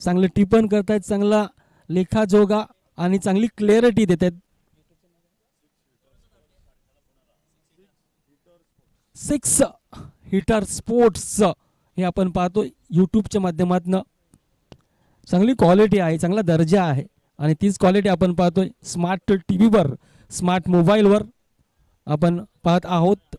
चांगले टिपण करतायत, चांगला लेखाजोगा आणि चांगली क्लिअरिटी देत आहेत. 6 हिटर स्पोर्ट्स हे आपण पाहतो यूट्यूबच्या माध्यमातून. चांगली क्वालिटी आहे, चांगला दर्जा आहे आणि तीच क्वालिटी आपण पाहतोय स्मार्ट टीव्हीवर, स्मार्ट मोबाईलवर आपण पाहत आहोत.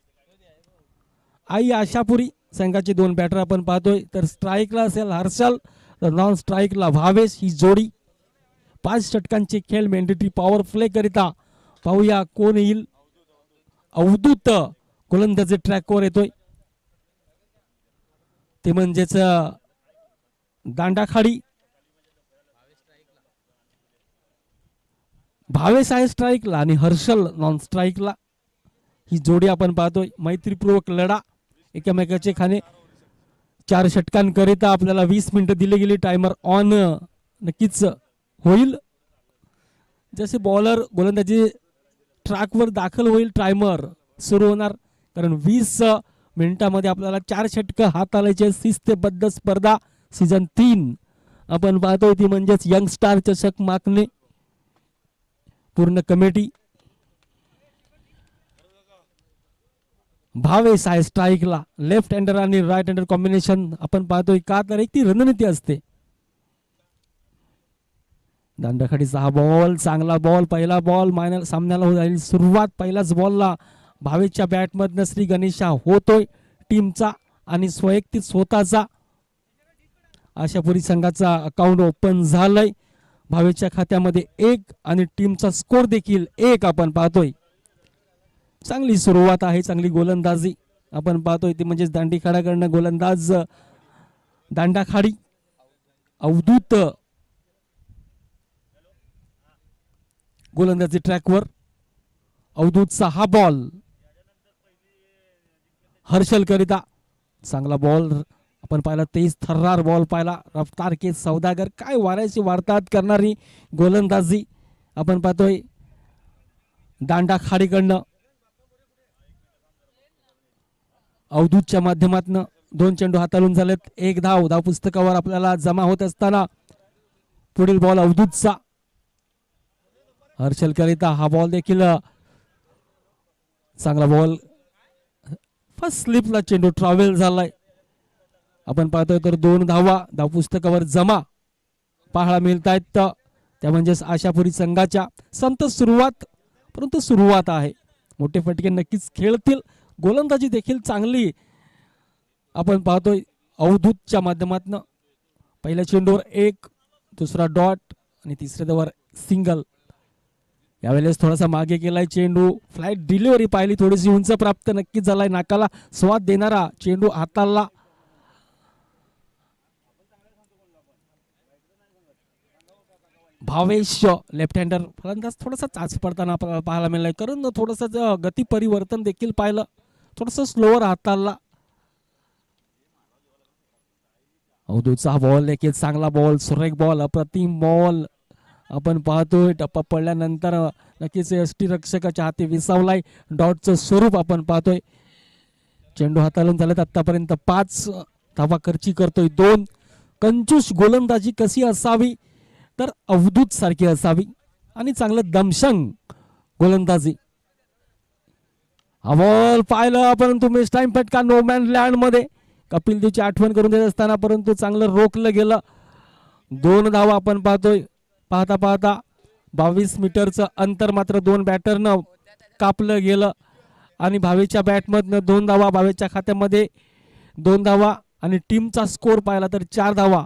आई आशापुरी संघाचे 2 बॅटर आपण पाहतोय. तर स्ट्राईकला असेल हर्षल, तर नॉन स्ट्राईकला भावेश. ही जोडी 5 षटकांचे खेळ मेंढटी पॉवर प्ले करिता. पाहूया कोण येईल. अवधूत गोलंदाजी ट्रॅकवर येतोय, ते म्हणजेच दांडाखाडी. भावेश आहे स्ट्राईकला आणि हर्षल नॉन स्ट्राईकला. ही जोडी आपण पाहतोय. मैत्रीपूर्वक लढा एकमेकाचे खाणे. 4 षटकांकरिता आपल्याला 20 मिनिटं दिली गेली. टायमर ऑन नक्कीच होईल. जसे बॉलर गोलंदाजी ट्रॅकवर दाखल होईल टायमर सुरू होणार, कारण 20 मिनिटांमध्ये आपल्याला 4 षटकं हाताळायचे. शिस्तबद्ध स्पर्धा सीझन 3 आपण पाहतोय, ती म्हणजेच यंग स्टार चषक मागणे. पूर्ण कमिटी. भावेश आहे स्ट्राईकला. लेफ्ट हँडर आणि राईट हँडर कॉम्बिनेशन आपण पाहतोय. का तर एक ती रणनीती असते. दांडाखाडीचा हा बॉल, चांगला बॉल. पहिला बॉल सामन्याला होईल सुरुवात. पहिल्याच बॉलला भावेशच्या बॅटमधनं श्री गणेशा होतोय टीमचा आणि स्वयंक्तिक स्वतःचा. आशापुरी संघाचा अकाउंट ओपन झालंय. भावेशच्या खात्यामध्ये 1 आणि टीमचा स्कोर देखील 1 आपण पाहतोय. चांगली सुरुवात आहे, चांगली गोलंदाजी आपण पाहतोय. ती म्हणजेच दांडीखाड्याकडनं गोलंदाज दांडाखाडी अवधूत गोलंदाजी ट्रॅकवर. अवधूतचा हा बॉल हर्षल करिता. चांगला बॉल आपण पाहिला. तेज थर्रार बॉल पाहिला. रफ्तार के सौदागर. काय वाऱ्याची वार्ताहत करणारी गोलंदाजी आपण पाहतोय दांडाखाडीकडनं. अवधूतच्या माध्यमातून 2 चेंडू हाताळून झालेत. 1 धाव पुस्तकावर आपल्याला जमा होत असताना पुढील बॉल अवधूतचा. हर्षल करिता हा बॉल देखील चांगला बॉल. फर्स्ट स्लिपला चेंडू ट्रॅव्हल झालाय आपण पाहतोय. तर 2 धावा पुस्तकावर जमा पाहायला मिळत आहेत. त्या म्हणजेच आशापुरी संघाच्या. संत सुरुवात, परंतु सुरुवात आहे. मोठे फटके नक्कीच खेळतील. गोलंदाजी देखील चांगली आपण पाहतोय अवधूतच्या माध्यमातून. पहिल्या चेंडूवर 1, दुसरा डॉट आणि तिसऱ्या धावावर सिंगल. यावेळेस थोडासा मागे गेलाय चेंडू. फ्लाईट डिलिव्हरी पाहिली, थोडीशी उंच प्राप्त नक्कीच झालाय. नाकाला स्वाद देणारा चेंडू हाताला. भावेश लेफ्ट हँडर फलंदाज थोडासा चाच पडताना पाहायला मिळालाय, कारण थोडंसं गती परिवर्तन देखील पाहिलं. थोडंसं स्लोवर हाताला. अवधूतचा बॉल देखील चांगला बॉल, सुरेख बॉल, अप्रतिम बॉल आपण पाहतोय. टप्पा पडल्यानंतर नक्कीच यष्टीरक्षकाच्या हाती विसावलाय. डॉटचं स्वरूप आपण पाहतोय. चेंडू हाताळून झालेत आतापर्यंत 5 धावा खर्ची करतोय 2. कंजूस गोलंदाजी कशी असावी, तर अवधूत सारखी असावी आणि चांगलं दमशंग गोलंदाजी. हा बॉल पाहिलं, परंतु मिस टाइम फटका नो मॅन लँड मध्ये. कपिल देवची आठवण करून देत असताना परंतु चांगलं रोखलं गेलं. 2 धावा आपण पाहतोय. पाहता पाहता 22 मीटरचं अंतर मात्र 2 बॅटरनं कापलं गेलं आणि भावेच्या बॅटमधनं 2 धावा. भावेच्या खात्यामध्ये 2 धावा आणि टीमचा स्कोर पाहिला तर 4 धावा.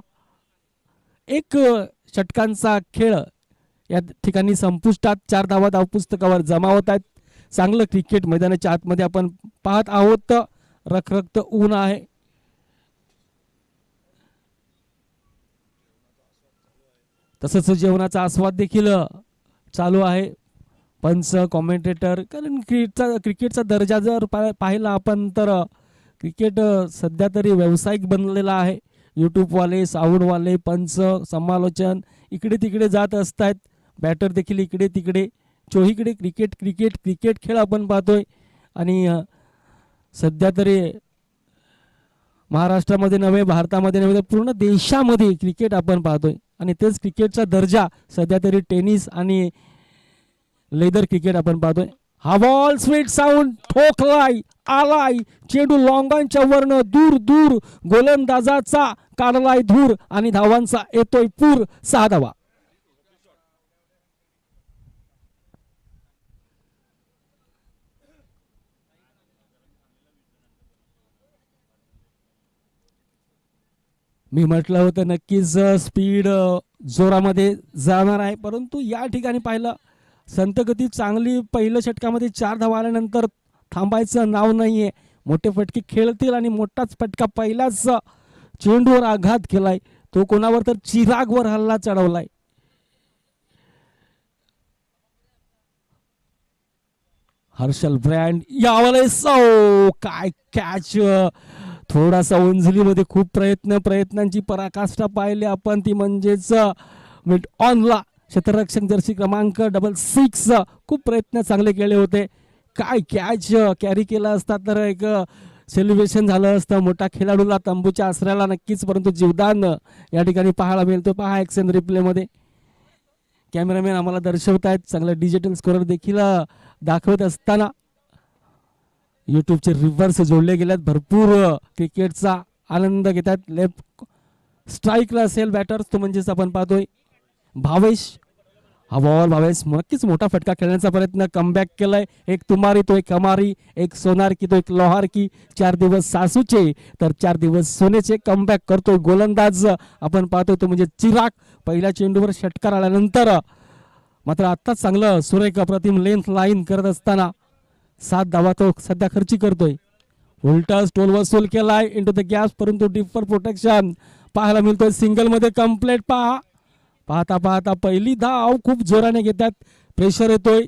1 षटकांचा खेळ या ठिकाणी संपुष्टात. 4 धावा धावपुस्तकावर जमा होत आहेत. चांगलं क्रिकेट मैदानाच्या आतमध्ये आपण पाहत आहोत. रखरखत ऊन आहे. तसंच जेवणाचा आस्वाद देखील चालू आहे. पंच, कॉमेंटेटर, कारण क्रिकेटचा दर्जा जर पाहिला आपण तर क्रिकेट सध्या तरी व्यावसायिक बनलेला आहे. यूट्यूबवाले, साऊंडवाले, पंच, समालोचन इकडे तिकडे जात असतात. बॅटर देखील इकडे तिकडे, चोहीकडे क्रिकेट क्रिकेट क्रिकेट खेळ आपण पाहतोय. आणि सध्या तरी महाराष्ट्रामध्ये नव्हे, भारतामध्ये नव्हे, तर पूर्ण देशामध्ये क्रिकेट आपण पाहतोय. आणि तेच क्रिकेटचा दर्जा सध्या तरी टेनिस आणि लेदर क्रिकेट आपण पाहतोय. हा बॉल स्वीट साऊंड ठोकलाय, आलाय चेंडू लॉंगांच्या वरनं दूर दूर, गोलंदाजाचा काढलाय धूर आणि धावांचा येतोय पूर. 6 धावा. मी म्हटलं होतं नक्कीच स्पीड जोरामध्ये जाणार आहे, परंतु या ठिकाणी पाहिलं संतगती चांगली. पहिल्या षटकामध्ये 4 धावा आल्यानंतर थांबायचं नाव नाहीये. मोठे फटके खेळतील आणि मोठाच फटका पहिल्याच चेंडूवर आघात केलाय. तो कोणावर तर चिरागवर हल्ला चढवलाय. हर्षल ब्रँड यावेळेस काय कॅच. थोडासा उंजलीमध्ये खूप प्रयत्नांची पराकाष्ठा पाहिली आपण, ती म्हणजेच मिड ऑनला क्षेत्ररक्षक जर्सी क्रमांक 66 खूप प्रयत्न चांगले केले होते. काय कॅच कॅरी केला असता तर एक सेलिब्रेशन झालं असतं. मोठा खेळाडूला तंबूच्या आसऱ्याला नक्कीच, परंतु जीवदान या ठिकाणी पाहायला मिळतो. पहा एक्शन रिप्ले मध्ये कॅमेरामॅन आम्हाला दर्शवत आहेत. चांगलं डिजिटल स्कोअर देखील दाखवत असताना यूट्यूबचे रिव्हर्स जोडले गेलेत. भरपूर क्रिकेटचा आनंद घेतात. लेफ्ट स्ट्राईकला असेल बॅटर्स, तो म्हणजेच आपण पाहतोय भावेश. हा बॉल भावेश नक्कीच मोठा फटका खेळण्याचा प्रयत्न, कमबॅक केलाय. एक तुमारी तो एक कमारी, एक सोनार की तो एक लोहार की. 4 दिवस सासूचे तर 4 दिवस सोनेचे. कमबॅक करतोय गोलंदाज आपण पाहतोय तो म्हणजे चिराग. पहिल्या चेंडूवर षटकार आल्यानंतर मात्र आता चांगलं सुरेख अप्रतिम लेंथ लाईन करत असताना 7 धावा तो सध्या खर्ची करतोय. उलटा स्टोल वसूल केलाय इंटू द गॅस, परंतु डिफर प्रोटेक्शन पाहायला मिळतोय. सिंगल मध्ये कम्प्लीट. पाहता पाहता पहिली धाव खूप जोराने घेतात. प्रेशर येतोय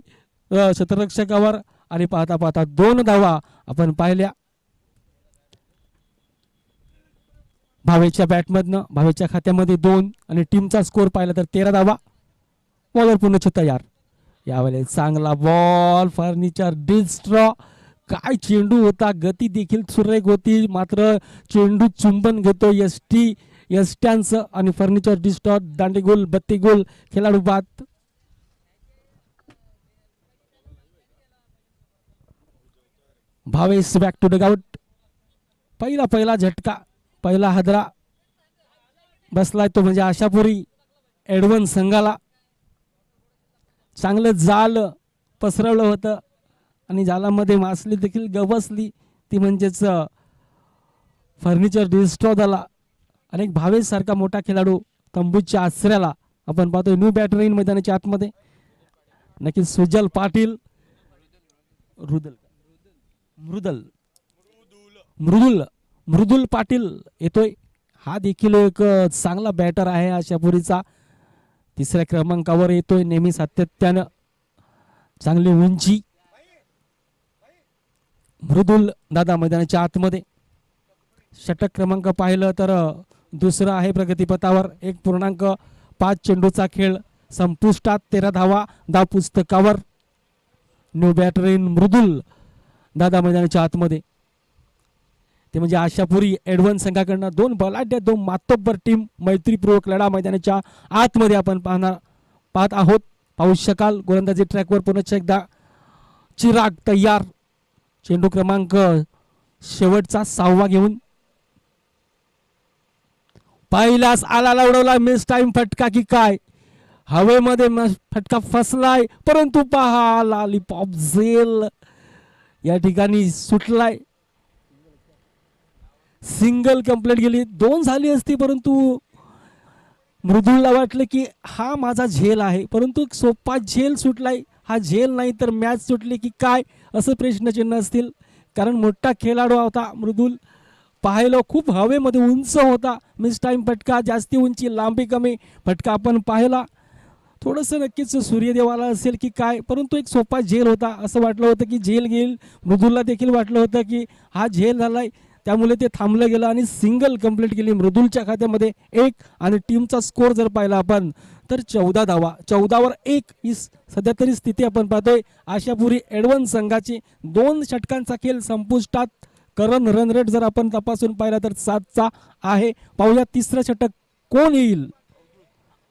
क्षेत्ररक्षकावर आणि पाहता पाहता 2 धावा आपण पाहिल्या भावेच्या बॅटमधनं. भावेच्या खात्यामध्ये 2 आणि टीमचा स्कोर पाहिला तर 13 धावा. बॉलर पूर्णच तयार. यावेळेस चांगला बॉल, फर्निचर डिस्ट्रॉ. काय चेंडू होता, गती देखील सुरेख होती, मात्र चेंडू चुंबन घेतो यष्ट्यांचं आणि फर्निचर डिस्ट्रॉ. दांडीगोल, बत्तीगोल, खेळाडू बाद. Bhavesh back to dugout. पहिला झटका, पहिला हादरा बसलाय तो म्हणजे आशापुरी एडवन संघाला. चांगलं जाल पसरवलं होतं आणि जालामध्ये मासली देखील गवसली, ती म्हणजेच फर्निचर डिस्ट्रॉ झाला. अनेक भावेश सारखा मोठा खेळाडू तंबूच्या आसऱ्याला आपण पाहतोय. न्यू बॅटर इन मैदानाच्या आतमध्ये नक्कीच सुजल पाटील. मृदुल पाटील येतोय. हा देखील एक चांगला बॅटर आहे आशापुरीचा. 3ऱ्या क्रमांकावर येतोय नेहमी सातत्यानं. चांगली उंची. मृदुल दादा मैदानाच्या आतमध्ये. षटक क्रमांक पाहिलं तर 2रा आहे प्रगतीपथावर. 1.5 चेंडूचा खेळ संपुष्टात. 13 धावा धाव पुस्तकावर. न्यू बॅटर इन मृदुल दादा मैदानाच्या आतमध्ये. ते म्हणजे आशापुरी एडव्हान्स संघाकडनं 2 बलाढ्य 2 मातोब्बर टीम. मैत्रीपूर्वक लढा मैदानाच्या आतमध्ये आपण पाहत आहोत. पाहू शकाल गोलंदाजी ट्रॅकवर पुन्हा एकदा चिराग तयार. चेंडू क्रमांक शेवटचा 6वा घेऊन. पहिलाच आला उडवला. मिस टाइम फटका की काय, हवेमध्ये फटका फसलाय, परंतु पहा लॉलीपॉप झेल या ठिकाणी सुटलाय. सिंगल कंप्लीट गेली. 2 झाली असती, परंतु मृदुलला वाटलं की हा माझा झेल आहे, परंतु एक सोपा झेल सुटलाय. हा झेल नाही तर मॅच सुटली की काय असं प्रश्नचिन्ह असतील, कारण मोठा खेळाडू होता मृदुल. पाहिलं खूप हवेमध्ये उंच होता. मिस टाइम फटका, जास्ती उंची लांबी कमी फटका आपण पाहिला. थोडंसं नक्कीच सूर्यदेवाला असेल की काय, परंतु एक सोपा झेल होता. असं वाटलं होतं की झेल घेईल. मृदुलला देखील वाटलं होतं की हा झेल झालाय, त्यामुळे ते थांबलं गेलं आणि सिंगल कंप्लीट केली मृदुलच्या खात्यामध्ये 1. आणि टीमचा स्कोर जर पाहिला आपण तर 14 धावा. 14वर 1 ही सध्या तरी स्थिती आपण पाहतोय. आशापुरी एडव्हान्स संघाची 2 षटकांचा खेळ संपुष्टात करंट रन रेट जर आपण तपासून पाहिला तर 7चा आहे. पाहूया तिसरं षटक कोण येईल.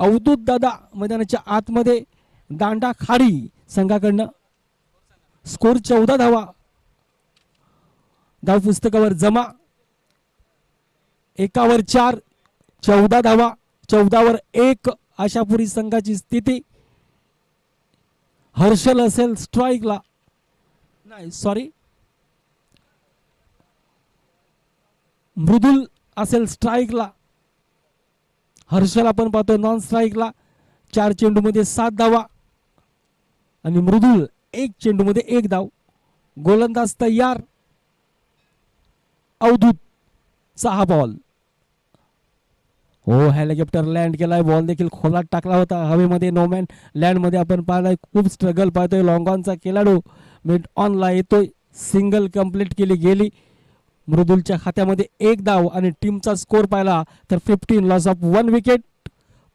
अवधूत दादा मैदानाच्या आतमध्ये दांडा खाडी संघाकडनं. स्कोर 14 धावा धाव पुस्तकावर जमा. 1वर 4 14 धावा 14वर 1 आशापुरी संघाची स्थिती. हर्षल असेल स्ट्राईकला, नाही सॉरी मृदुल असेल स्ट्राईकला. हर्षल आपण पाहतो नॉन स्ट्राईकला. 4 चेंडूमध्ये 7 धावा आणि मृदुल 1 चेंडूमध्ये 1 धाव. गोलंदाज तयार. अवधूत 6 बॉल. हो हेलिकॉप्टर लँड केलाय. बॉल देखील खोलात टाकला होता हवेमध्ये. नोमॅन लँड मध्ये आपण पाहिलाय खूप स्ट्रगल पाहतोय. लॉंग ऑनचा खेळाडू मिड ऑनला येतोय. सिंगल कंप्लीट केली गेली. मृदुलच्या खात्यामध्ये 1 धाव आणि टीमचा स्कोर पाहिला तर 15 लॉस ऑफ 1 विकेट.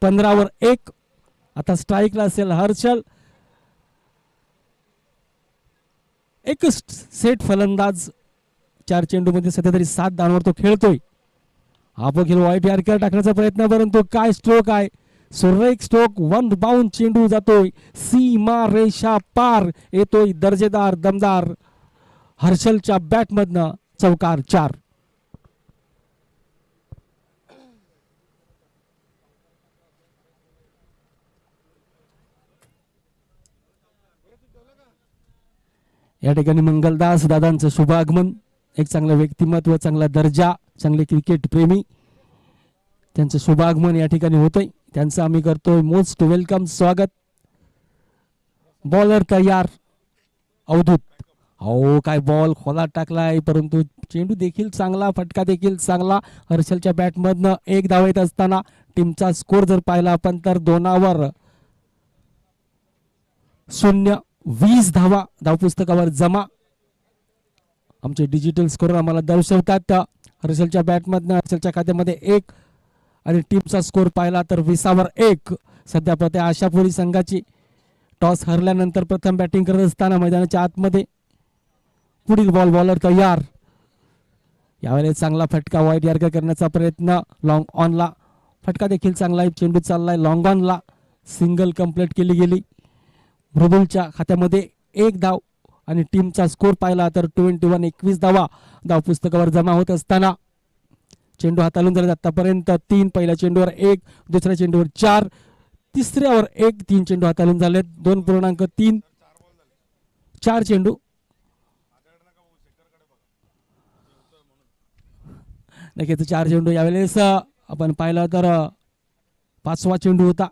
15वर 1. आता स्ट्राईकला असेल हर्षल. एक सेट फलंदाज. 4 चेंडूमध्ये सध्या तरी 7 धावांवर तो खेळतोय. हा बघील वाईट यार्कर टाकण्याचा प्रयत्न, परंतु काय स्ट्रोक आहे. सुरेख स्ट्रोक. 1 बाउंड चेंडू जातोय सीमा रेषा पार. येतोय दर्जेदार दमदार हर्षलच्या बॅट मधनं चौकार. 4. या ठिकाणी मंगलदास दादांचं शुभ आगमन. एक चांगलं व्यक्तिमत्व, चांगला दर्जा, चांगले क्रिकेट प्रेमी, त्यांचं शुभ आगमन या ठिकाणी होतंय. त्यांचं आम्ही करतोय मोस्ट वेलकम स्वागत. बॉलर तयार अवधूत. हो काय बॉल खोलात टाकलाय, परंतु चेंडू देखील चांगला, फटका देखील चांगला. हर्षलच्या बॅटमधनं 1 धाव येत असताना टीमचा स्कोर जर पाहिला आपण तर 2वर 0. 20 धावा धावपुस्तकावर जमा. आमचे डिजिटल स्कोर आम्हाला दर्शवतात. हर्षलच्या बॅटमधनं हर्षलच्या खात्यामध्ये 1 आणि टीमचा स्कोर पाहिला तर 20वर 1. सध्या प्रत्या आशापुरी संघाची टॉस हरल्यानंतर प्रथम बॅटिंग करत असताना मैदानाच्या आतमध्ये. पुढील बॉलर तयार. यावेळेस चांगला फटका वाईट यार्कर करण्याचा प्रयत्न. लॉंग ऑनला फटका देखील चांगला आहे. चेंडू चाललाय लॉंग ऑनला. सिंगल कंप्लीट केली गेली. मृदुलच्या खात्यामध्ये 1 धाव आणि टीमचा स्कोर पाहिला तर 21 धावा धावपुस्तकावर जमा होत असताना चेंडू हाताळून झाले आतापर्यंत 3. पहिल्या चेंडूवर 1, दुसऱ्या चेंडूवर 4, तिसऱ्यावर 1. 3 चेंडू हाताळून झालेत. 2.3 4 चेंडू. नक्कीच 4 चेंडू. यावेळेस आपण पाहिलं तर 5वा चेंडू होता.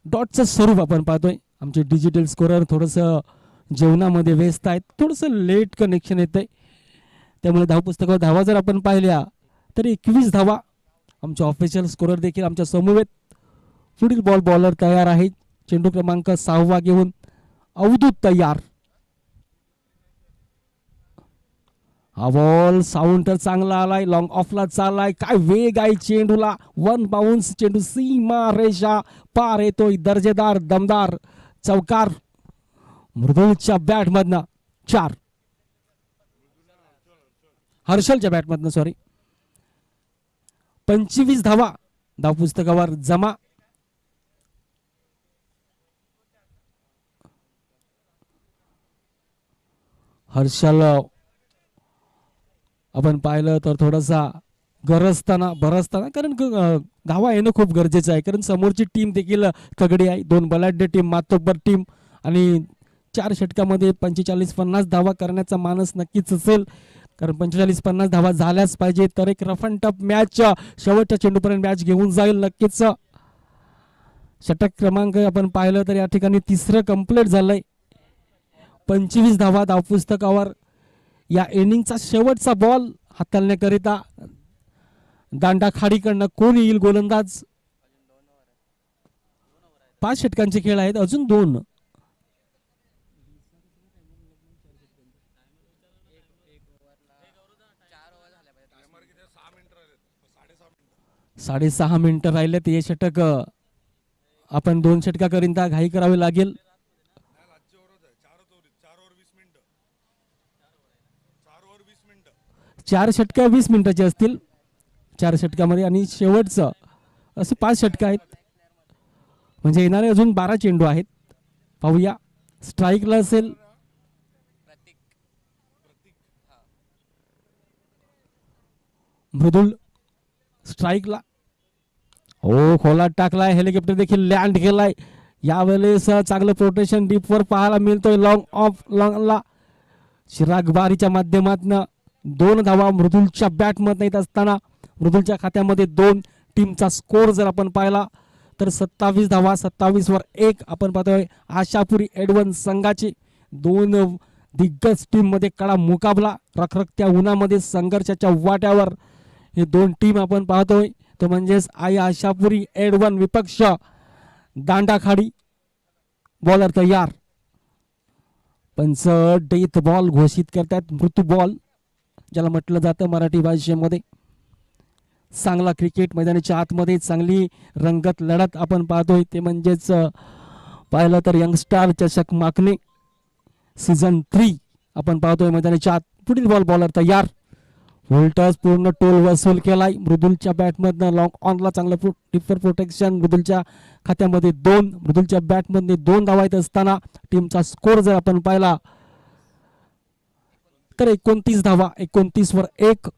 डॉटचं स्वरूप आपण पाहतोय. आमचे डिजिटल स्कोरर थोडंसं जेवणामध्ये व्यस्त आहेत, थोडंसं लेट कनेक्शन येतंय, त्यामुळे धावपुस्तकावर धावा जर आपण पाहिल्या तर 21 धावा. आमचे ऑफिशियल स्कोरर देखील आमच्या समवेत. पुढील बॉलर तयार आहे. चेंडू क्रमांक 6वा घेऊन अवधूत तयार. हा बॉल साऊंड तर चांगला आलाय. लॉंग ऑफला चाललाय. काय वेग आहे चेंडूला. 1 बाउन्स चेंडू सीमा रेषा पार. येतोय दर्जेदार दमदार चौकार. मृदुलच्या बॅटमधनं 4. हर्षलच्या बॅटमधनं सॉरी. 25 धावा धावपुस्तकावर जमा. हर्षल आपण पाहिलं तर थोडासा गरजताना भरसताना, कारण धावा येणं खूप गरजेचं आहे, कारण समोरची टीम देखील तगडी आहे. 2 बलाढ्य टीम, मातोबर टीम, आणि 4 षटकामध्ये 45-50 धावा करण्याचा मानस नक्कीच असेल, कारण 45-50 धावा झाल्याच पाहिजे तर एक रफ अँड टफ मॅच शेवटच्या चेंडूपर्यंत मॅच घेऊन जाईल नक्कीच. षटक क्रमांक आपण पाहिलं तर या ठिकाणी 3रं कंप्लीट झालंय. 25 धावा धावपुस्तकावर. या इनिंगचा शेवटचा बॉल हाताळण्याकरिता दांडा खाडीकडनं कोण येईल गोलंदाज. 5 षटकांचे खेळ आहेत, अजून 2. साडेसहा मिनिटं राहिलेत. हे षटक आपण 2 षटकाकरिता घाई करावी लागेल. 4 षटकं 20 मिनिटाचे असतील 4 षटकामध्ये आणि शेवटचं असे 5 षटकं आहेत म्हणजे येणारे अजून 12 चेंडू आहेत. पाहूया स्ट्राईकला असेल मृदुल स्ट्राईकला. हो खोलात टाकलाय हेलिकॉप्टर देखील लँड केलाय यावेळेस चांगलं प्रोटेक्शन डीपवर पाहायला मिळतोय. लॉंग ऑफ लॉंगला चिराग बारीच्या माध्यमातून 2 धावा मृदुलच्या बॅटमध्ये येत असताना मृदुलच्या खात्यामध्ये 2. टीमचा स्कोर जर आपण पाहिला तर 27 धावा 27 वर 1 आपण पाहतोय. आशापुरी एडव्हान्स संघाची 2 दिग्गज टीम मध्ये कडा मुकाबला रखरखत्या उन्हामध्ये संघर्षाच्या वाट्यावर हे 2 टीम आपण पाहतोय तो म्हणजेच आई आशापुरी एडव्हान्स विपक्ष दांडाखाडी. बॉलर तयार पंच डेथ बॉल घोषित करतात मृत्यू बॉल ज्याला म्हटलं जातं मराठी भाषेमध्ये. चांगला क्रिकेट मैदानाच्या आतमध्ये चांगली रंगत लढत आपण पाहतोय ते म्हणजेच पाहिलं तर यंगस्टार चषक मागणे सीझन 3 आपण पाहतोय मैदानाच्या आत. पुढील बॉल बॉलर तयार व्होल्टस पूर्ण टोल वसूल केलाय मृदुलच्या बॅटमधनं. लॉंग ऑनला चांगलं डिफर प्रोटेक्शन मृदुलच्या खात्यामध्ये 2. मृदुलच्या बॅटमध्ये 2 धावा येत असताना टीमचा स्कोर जर आपण पाहिला तर 29 धावा 29 वर 1.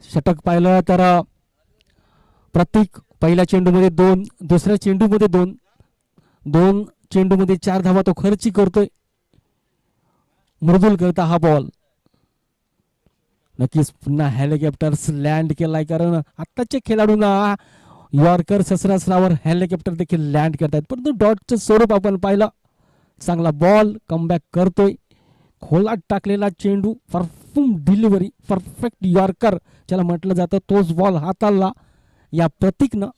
षटक पाहिलं तर प्रतीक पहिल्या चेंडूमध्ये 2 दुसऱ्या चेंडूमध्ये 2 चेंडूमध्ये 4 धावा तो खर्ची करतोय. मृदुल करता हा बॉल नक्कीच पुन्हा हेलिकॉप्टर्स लँड केलाय कारण आत्ताचे खेळाडूंना यॉर्कर शस्त्रास्त्रावर हेलिकॉप्टर देखील लँड करतायत परंतु डॉटचं स्वरूप आपण पाहिलं. चांगला बॉल कमबॅक करतोय खोलात टाकलेला चेंडू परफॉर्म डिलिव्हरी परफेक्ट यॉर्कर ज्याला म्हटलं जातं तोच बॉल हाताळला या प्रतीकनं.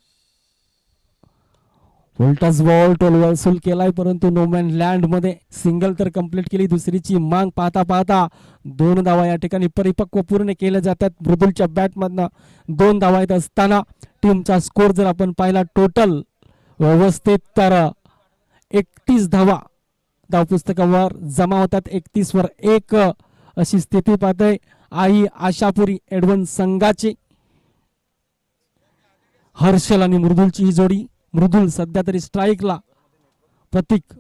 व्होल्टस बॉल टोल वसूल केलाय परंतु नोमॅन लँड मध्ये सिंगल तर कंप्लीट केली. दुसरीची मांग पाहता पाहता 2 धावा या ठिकाणी परिपक्व पूर्ण केल्या जातात. मृदुलच्या बॅटमधनं 2 धावा येत असताना टीमचा स्कोर जर आपण पाहिला टोटल व्यवस्थित तर 31 धावा धावपुस्तकावर जमा होतात. 31 वर 1 अशी स्थिती पाहतोय आई आशापुरी एडव्हान्स संघाची. हर्षल आणि मृदुलची ही जोडी. मृदुल सध्या तरी स्ट्राईकला. प्रतीक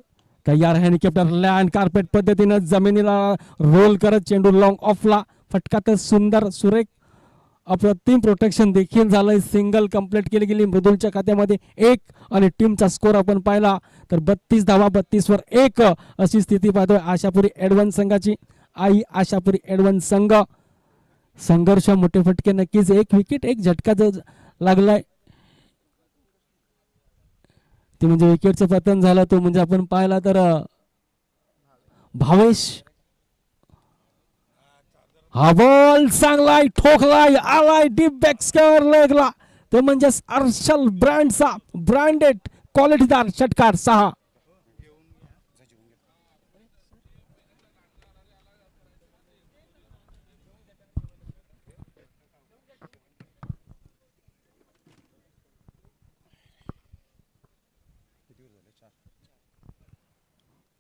तयार हेलिकॉप्टर लँड कार्पेट पद्धतीनं जमिनीला रोल करत चेंडू लॉंग ऑफला फटका तर सुंदर सुरेख अप्रतिम प्रोटेक्शन देखील झालंय. सिंगल कंप्लीट केली गेली मृदुलच्या खात्यामध्ये 1 आणि टीमचा स्कोर आपण पाहिला तर 32 धावा 32 वर 1 अशी स्थिती पाहतोय आशापुरी एडव्हान्स संघाची. आई आशापुरी एडव्हान्स संघ संघर्ष मोठे फटके नक्कीच. 1 विकेट 1 झटका लागलाय ते म्हणजे विकेटचं पतन झालं तो म्हणजे आपण पाहिला तर भावेश. हा बॉल चांगलाय ठोकलाय आलाय डीप बॅक स्क्वेअर लेगला ते म्हणजे हर्षल ब्रँडचा ब्रँडेड क्वालिटीदार षटकार 6.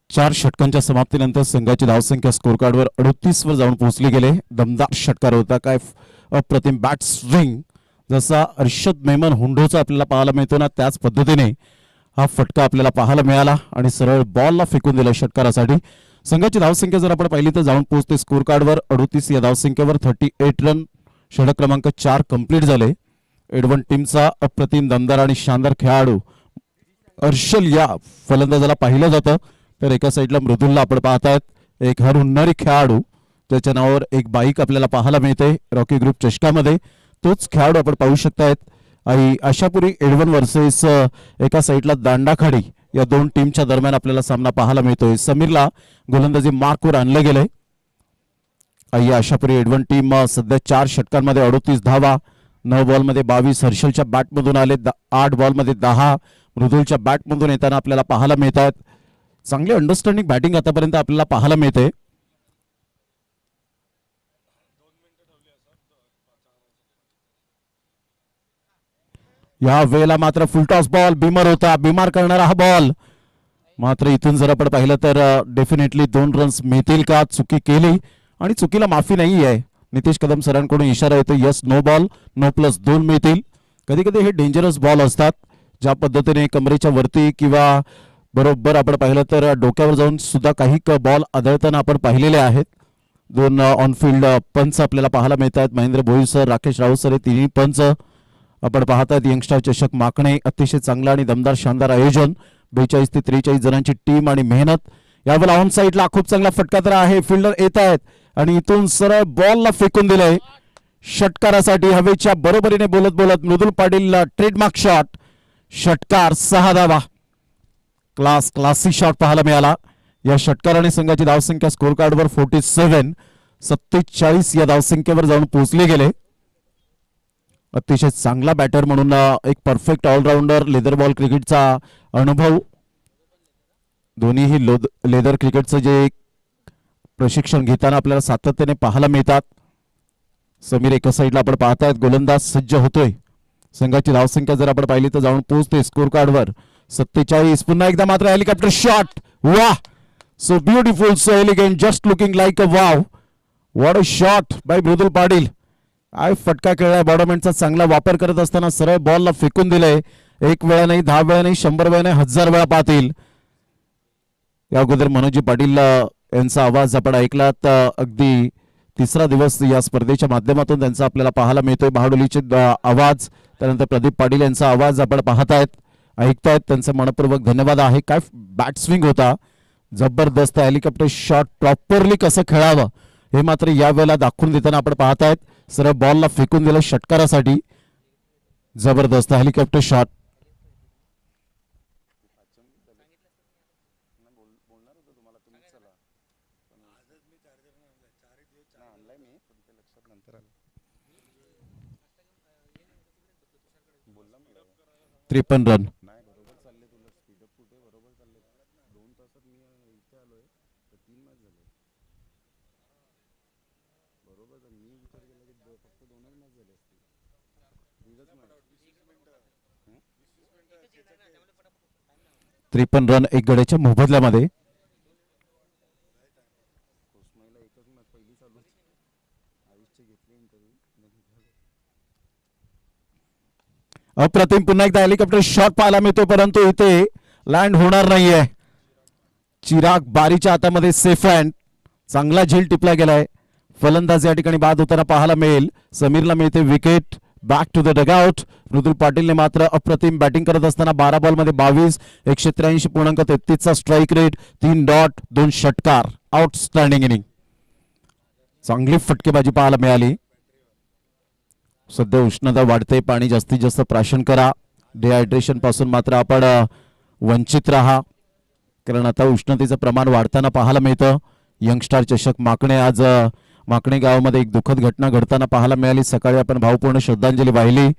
4 षटकांच्या समाप्तीनंतर संघाची धावसंख्या स्कोर कार्डवर 38 वर जाऊन पोहोचली गेले. दमदार षटकार होता काय अप्रतिम बॅट स्विंग जसा अर्षद मेमन हुंडोचा आपल्याला पाहायला मिळतो ना त्याच पद्धतीने हा फटका आपल्याला पाहायला मिळाला आणि सरळ बॉलला फेकून दिला षटकारासाठी. संघाची धावसंख्या जर आपण पाहिली तर जाऊन पोहोचते स्कोर कार्डवर 38. या धावसंख्येवर 38 रन षटक क्रमांक 4 कंप्लीट झाले. एडवन टीमचा अप्रतिम दमदार आणि शानदार खेळाडू अर्षल या फलंदाजाला पाहिलं जातं तर एका साईडला मृदुलला आपण पाहतायत एक हरहुन्नरी खेळाडू त्याच्या नावावर एक बाईक आपल्याला पाहायला मिळते रॉकी ग्रुप चषकामध्ये. तोच खेळाडू आपण पाहू शकतायत. आणि आशापुरी एडवन वर्सेस एका साईडला दांडाखाडी या 2 टीमच्या दरम्यान आपल्याला सामना पाहायला मिळतोय. समीरला गोलंदाजी मार्कवर आणले गेले. आई आशापुरी एडवन टीम सध्या 4 षटकांमध्ये 38 धावा 9 बॉलमध्ये 22 हर्षलच्या बॅटमधून आले. 8 बॉलमध्ये 10 मृदुलच्या बॅटमधून येताना आपल्याला पाहायला मिळतात. चांगली अंडरस्टँडिंग बॅटिंग आतापर्यंत आपल्याला पाहायला मिळते. या वेळेला मात्र फुलटॉस बॉल बीमर होता. बीमार करणारा हा बॉल मात्र इथून जर आपण पाहिलं तर डेफिनेटली 2 रन्स मिळतील का. चुकी केली आणि चुकीला माफी नाही आहे नितेश कदम सरांकडून इशारा येतो yes no ball no plus 2 मिळतील. कधी कधी हे डेंजरस बॉल असतात ज्या पद्धतीने कमरेच्या वरती किंवा बरोबर आपण पाहिलं तर डोक्यावर जाऊन सुद्धा काही बॉल आदळताना आपण पाहिलेले आहेत. 2 ऑनफिल्ड पंच आपल्याला पाहायला मिळत आहेत. महेंद्र भोई सर, राकेश राऊत सर हे तिन्ही पंच आपण पाहतायत. यंगस्टार चषक माकणे अतिशय चांगला आणि दमदार शानदार आयोजन. 42 ते 43 जणांची टीम आणि मेहनत. यावेळेला ऑन साईडला खूप चांगला फटका तर आहे. फिल्डर येत आहेत आणि इथून सरळ बॉलला फेकून दिलंय षटकारासाठी. हवेच्या बरोबरीने बोलत बोलत मृदुल पाटील ट्रेडमार्क शॉट. षटकार 6 धावा. क्लासी शॉट पाहायला मिळाला. या षटकाराने संघाची धावसंख्या स्कोर कार्डवर 47 या धावसंख्येवर जाऊन पोहोचले गेले. अतिशय चांगला बॅटर म्हणून एक परफेक्ट ऑलराऊंडर. लेदर बॉल क्रिकेटचा अनुभव. दोन्हीही लेदर क्रिकेटचं जे प्रशिक्षण घेताना आपल्याला सातत्याने पाहायला मिळतात. समीर एका साईडला आपण पाहतायत. गोलंदाज सज्ज होतोय. संघाची धावसंख्या जर आपण पाहिली तर जाऊन पोहोचते स्कोर कार्डवर 47. पुन्हा एकदा मात्र हेलिकॉप्टर शॉट. वाह, so beautiful, so elegant, just looking like a wow. What a shot by Mridul Patil. काय फटका खेळलाय. बॉडोमॅनचा चांगला वापर करत असताना सरळ बॉलला फेकून दिलंय. 1 वेळा नाही, 10 वेळा नाही, 100 वेळा नाही, 1000 वेळा पाहतील. या अगोदर मनोजी पाटील यांचा आवाज आपण ऐकला तर अगदी तिसरा दिवस या स्पर्धेच्या माध्यमातून त्यांचा आपल्याला पाहायला मिळतोय. बहाडोलीचे आवाज, त्यानंतर प्रदीप पाटील यांचा आवाज आपण पाहतायत, ऐकतायत. त्यांचं मनपूर्वक धन्यवाद आहे. काय बॅट स्विंग होता, जबरदस्त. हेलिकॉप्टर शॉट प्रॉपरली कसं खेळावं हे मात्र यावेळेला दाखवून देताना आपण पाहतायत. सरळ बॉलला फेकून दिलं षटकारासाठी. जबरदस्त हेलिकॉप्टर शॉट. त्रेपन्न रन. त्रेपन्न रन 1 गड्याच्या मोबदल्यामध्ये. अप्रतिम. पुन्हा एकदा हेलिकॉप्टर शॉट पाहायला मिळतो परंतु इथे लँड होणार नाहीये. चिराग बारीच्या हातामध्ये सेफ हँड. चांगला झेल टिपला गेलाय. फलंदाज या ठिकाणी बाद होताना पाहायला मिळेल. समीरला मिळते wicket. Back to the dugout. Mridul पाटीलने मात्र अप्रतिम बॅटिंग करत असताना 12 बॉलमध्ये 22, 183.33 स्ट्राईक रेट, 3 डॉट, 2 षटकार. Outstanding inning. चांगली फटकेबाजी पाहायला मिळाली. सध्या उष्णता वाढते, पाणी जास्तीत जास्त प्राशन करा. डिहायड्रेशन पासून मात्र आपण वंचित राहा, कारण आता उष्णतेचं प्रमाण वाढताना पाहायला मिळतं. यंगस्टार चषक माकणे. आज माकणे गावामध्ये एक दुःखद घटना घडताना पाहायला मिळाली. सकाळी आपण भावपूर्ण श्रद्धांजली वाहिली.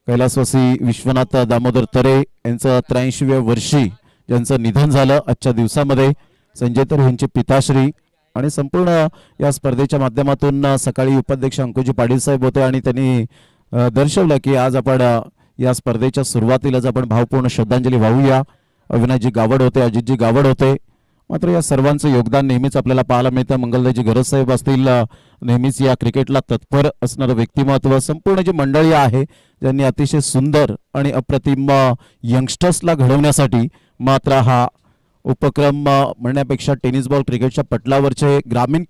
कैलासवासी विश्वनाथ दामोदर तरे यांचं 83व्या वर्षी ज्यांचं निधन झालं आजच्या दिवसामध्ये. संजय तरे यांचे पिताश्री आणि संपूर्ण या स्पर्धेच्या माध्यमातून सकाळी उपाध्यक्ष अंकुजी पाटील साहेब होते आणि त्यांनी दर्शवलं की आज आपण या स्पर्धेच्या सुरुवातीलाच आपण भावपूर्ण श्रद्धांजली वाहूया. अविनाशजी गावड होते, अजितजी गावड होते. मात्र या सर्वांचं योगदान नेहमीच आपल्याला पाहायला मिळतं. मंगलदाजी गरज साहेब असतील, नेहमीच या क्रिकेटला तत्पर असणारं व्यक्तिमत्व. संपूर्ण जी मंडळी आहे ज्यांनी अतिशय सुंदर आणि अप्रतिम यंगस्टर्सला घडवण्यासाठी मात्र हा उपक्रम म्हणण्यापेक्षा टेनिस बॉल क्रिकेटच्या पटलावरचे ग्रामीण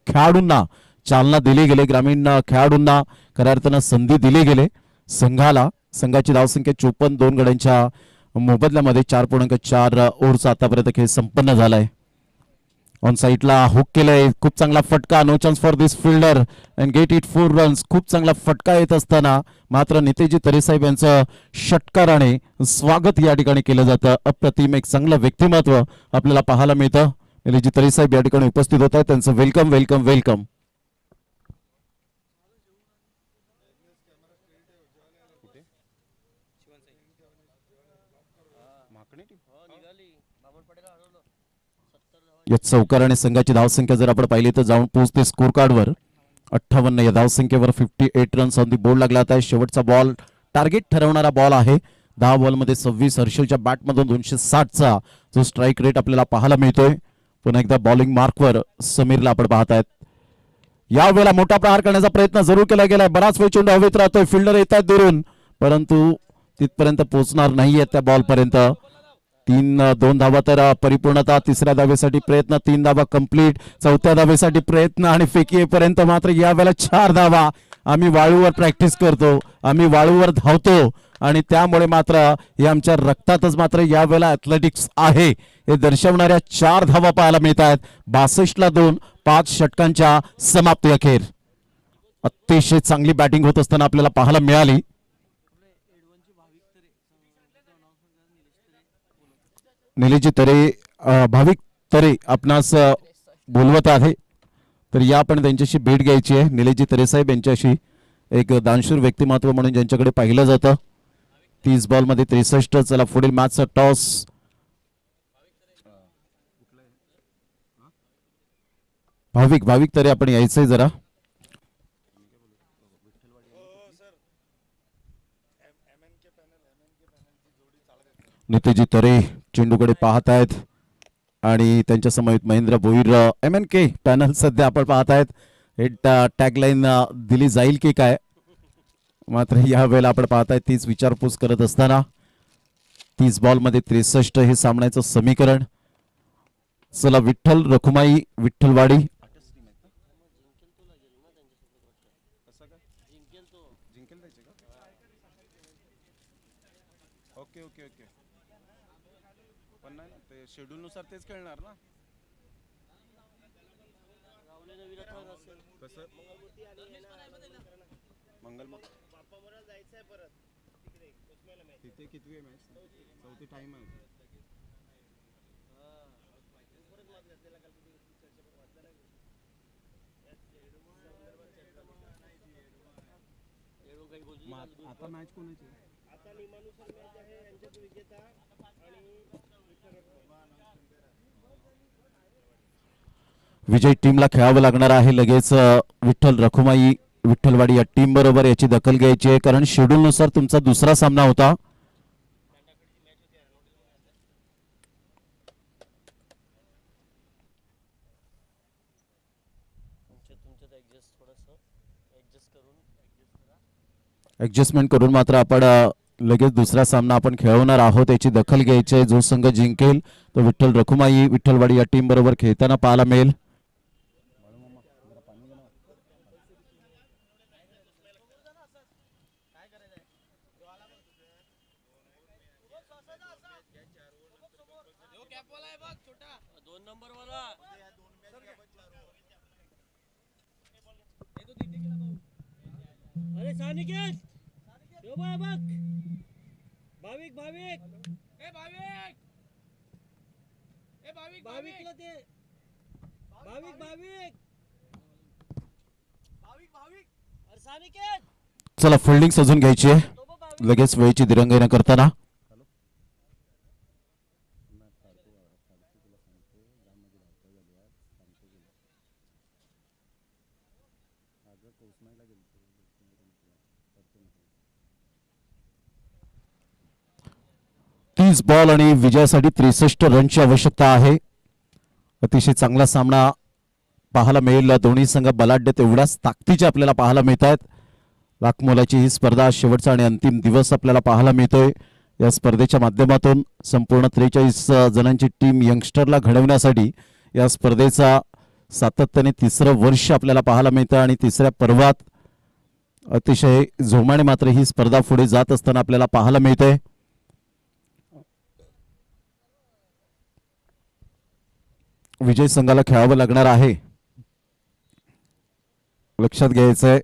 खेळाडूंना चालना दिली गेली. ग्रामीण खेळाडूंना खऱ्या अर्थानं संधी दिली गेले. संघाची धावसंख्या 54, 2 गड्यांच्या मोबदल्यामध्ये 4.4 ओव्हरचा आतापर्यंत खेळ संपन्न झालाय. ऑन साईडला हुक केलंय. खूप चांगला फटका. No chance for this fielder and get it 4 runs. खूप चांगला फटका येत असताना मात्र नितेशजी तरे साहेब यांचं षटकाराने स्वागत या ठिकाणी केलं जातं. अप्रतिम एक चांगलं व्यक्तिमत्व आपल्याला पाहायला मिळतं. नितेशजी तरे साहेब या ठिकाणी उपस्थित होत आहेत. त्यांचं वेलकम वेलकम वेलकम. या चौकाराने संघाची धावसंख्या जर आपण पाहिली तर जाऊन पोहोचते स्कोर कार्डवर 58. या धावसंख्येवर 58 रन्स ऑन दी बोर्ड लागला आहे. शेवटचा बॉल टार्गेट ठरवणारा बॉल आहे. 10 बॉलमध्ये 26. हर्षलच्या बॅटमधून 260चा जो स्ट्राईक रेट आपल्याला पाहायला मिळतोय. पुन्हा एकदा बॉलिंग मार्कवर समीरला आपण पाहतायत. यावेळेला मोठा प्रहार करण्याचा प्रयत्न जरूर केला गेलाय. बराच वेळ चेंडू हवेत राहतोय. फिल्डर येत आहेत दुरून, परंतु तिथपर्यंत पोहोचणार नाहीये त्या बॉल पर्यंत. 2 धावा तर परिपूर्णता. तिसऱ्या धावेसाठी प्रयत्न, 3 धावा कंप्लीट. चौथ्या धावेसाठी प्रयत्न आणि फेकी येईपर्यंत मात्र यावेळेला 4 धावा. आम्ही वाळूवर प्रॅक्टिस करतो, आम्ही वाळूवर धावतो आणि त्यामुळे मात्र हे आमच्या रक्तातच मात्र यावेळेला ॲथलेटिक्स आहे हे दर्शवणाऱ्या 4 धावा पाहायला मिळत आहेत. 62 ला 2, 5 षटकांच्या समाप्ती अखेर अतिशय चांगली बॅटिंग होत असताना आपल्याला पाहायला मिळाली. निलेशजी तरे, भाविक तरे आपणास बोलवत आहे, तर या आपण त्यांच्याशी भेट घ्यायची आहे. निलेशजी तरे साहेब यांच्याशी, एक दानशूर व्यक्तिमत्व म्हणून ज्यांच्याकडे पाहिलं जातं. 30 बॉलमध्ये 63. चला पुढील मॅचचा टॉस. भाविक तरे आपण यायचंय जरा. नितेशजी तरे चेंडूकडे पाहत आहेत आणि त्यांच्या समोर महेंद्र भोईर. MNK पॅनल सध्या आपण पाहत आहेत. हे टॅगलाईन दिली जाईल की काय, मात्र या वेळेला आपण पाहताय तीच विचारपूस करत असताना 30 बॉलमध्ये 63 हे सामन्याचं समीकरण. चला Vitthal Rakhumai Vitthalwadi. Okay okay okay, पण नाही ना ते शेड्यूल नुसार तेच खेळणार ना. कसं मंगल तिथे किती मॅच? चौथी टाइम आहे. आता मॅच कोणाची? आता नियमानुसार मॅच आहे यांच्यात विजेता आणि विजय टीमला खेळावं लागणार आहे लगेच. विठ्ठल रखुमाई विठ्ठलवाडी या टीम बरोबर याची दखल घ्यायची आहे, कारण शेड्यूल नुसार तुमचा दुसरा सामना होता. ऍडजस्टमेंट करून मात्र आपण लगेच दुसरा सामना आपण खेळवणार आहोत. याची दखल घ्यायची आहे. जो संघ जिंकेल तो विठ्ठल रखुमाई विठ्ठलवाडी या टीम बरोबर खेळताना पाहायला मिळेल. अरे सानिकेत, यो बघ भाविक भाविक ए भाविक ए भाविक भाविकला ते भाविक भाविक भाविक भाविक अरे सानिकेत. चला फिल्डिंग सजून घ्यायची आहे लगेच वेळेची दिरंगाई न करताना. बॉल आणि विजयासाठी 63 रनची आवश्यकता आहे. अतिशय चांगला सामना पाहायला मिळेल. दोन्ही संघ बलाढ्य तेवढ्याच ताकदीचे आपल्याला पाहायला मिळत आहेत. लाखमोलाची ही स्पर्धा शेवटचा आणि अंतिम दिवस आपल्याला पाहायला मिळतोय. या स्पर्धेच्या माध्यमातून संपूर्ण 43 जणांची टीम यंगस्टरला घडवण्यासाठी या स्पर्धेचा सातत्याने 3रं वर्ष आपल्याला पाहायला मिळतं आणि 3ऱ्या पर्वात अतिशय जोमाने मात्र ही स्पर्धा पुढे जात असताना आपल्याला पाहायला मिळते. विजय संघाला खेळावं लागणार आहे, लक्षात घ्यायचंय.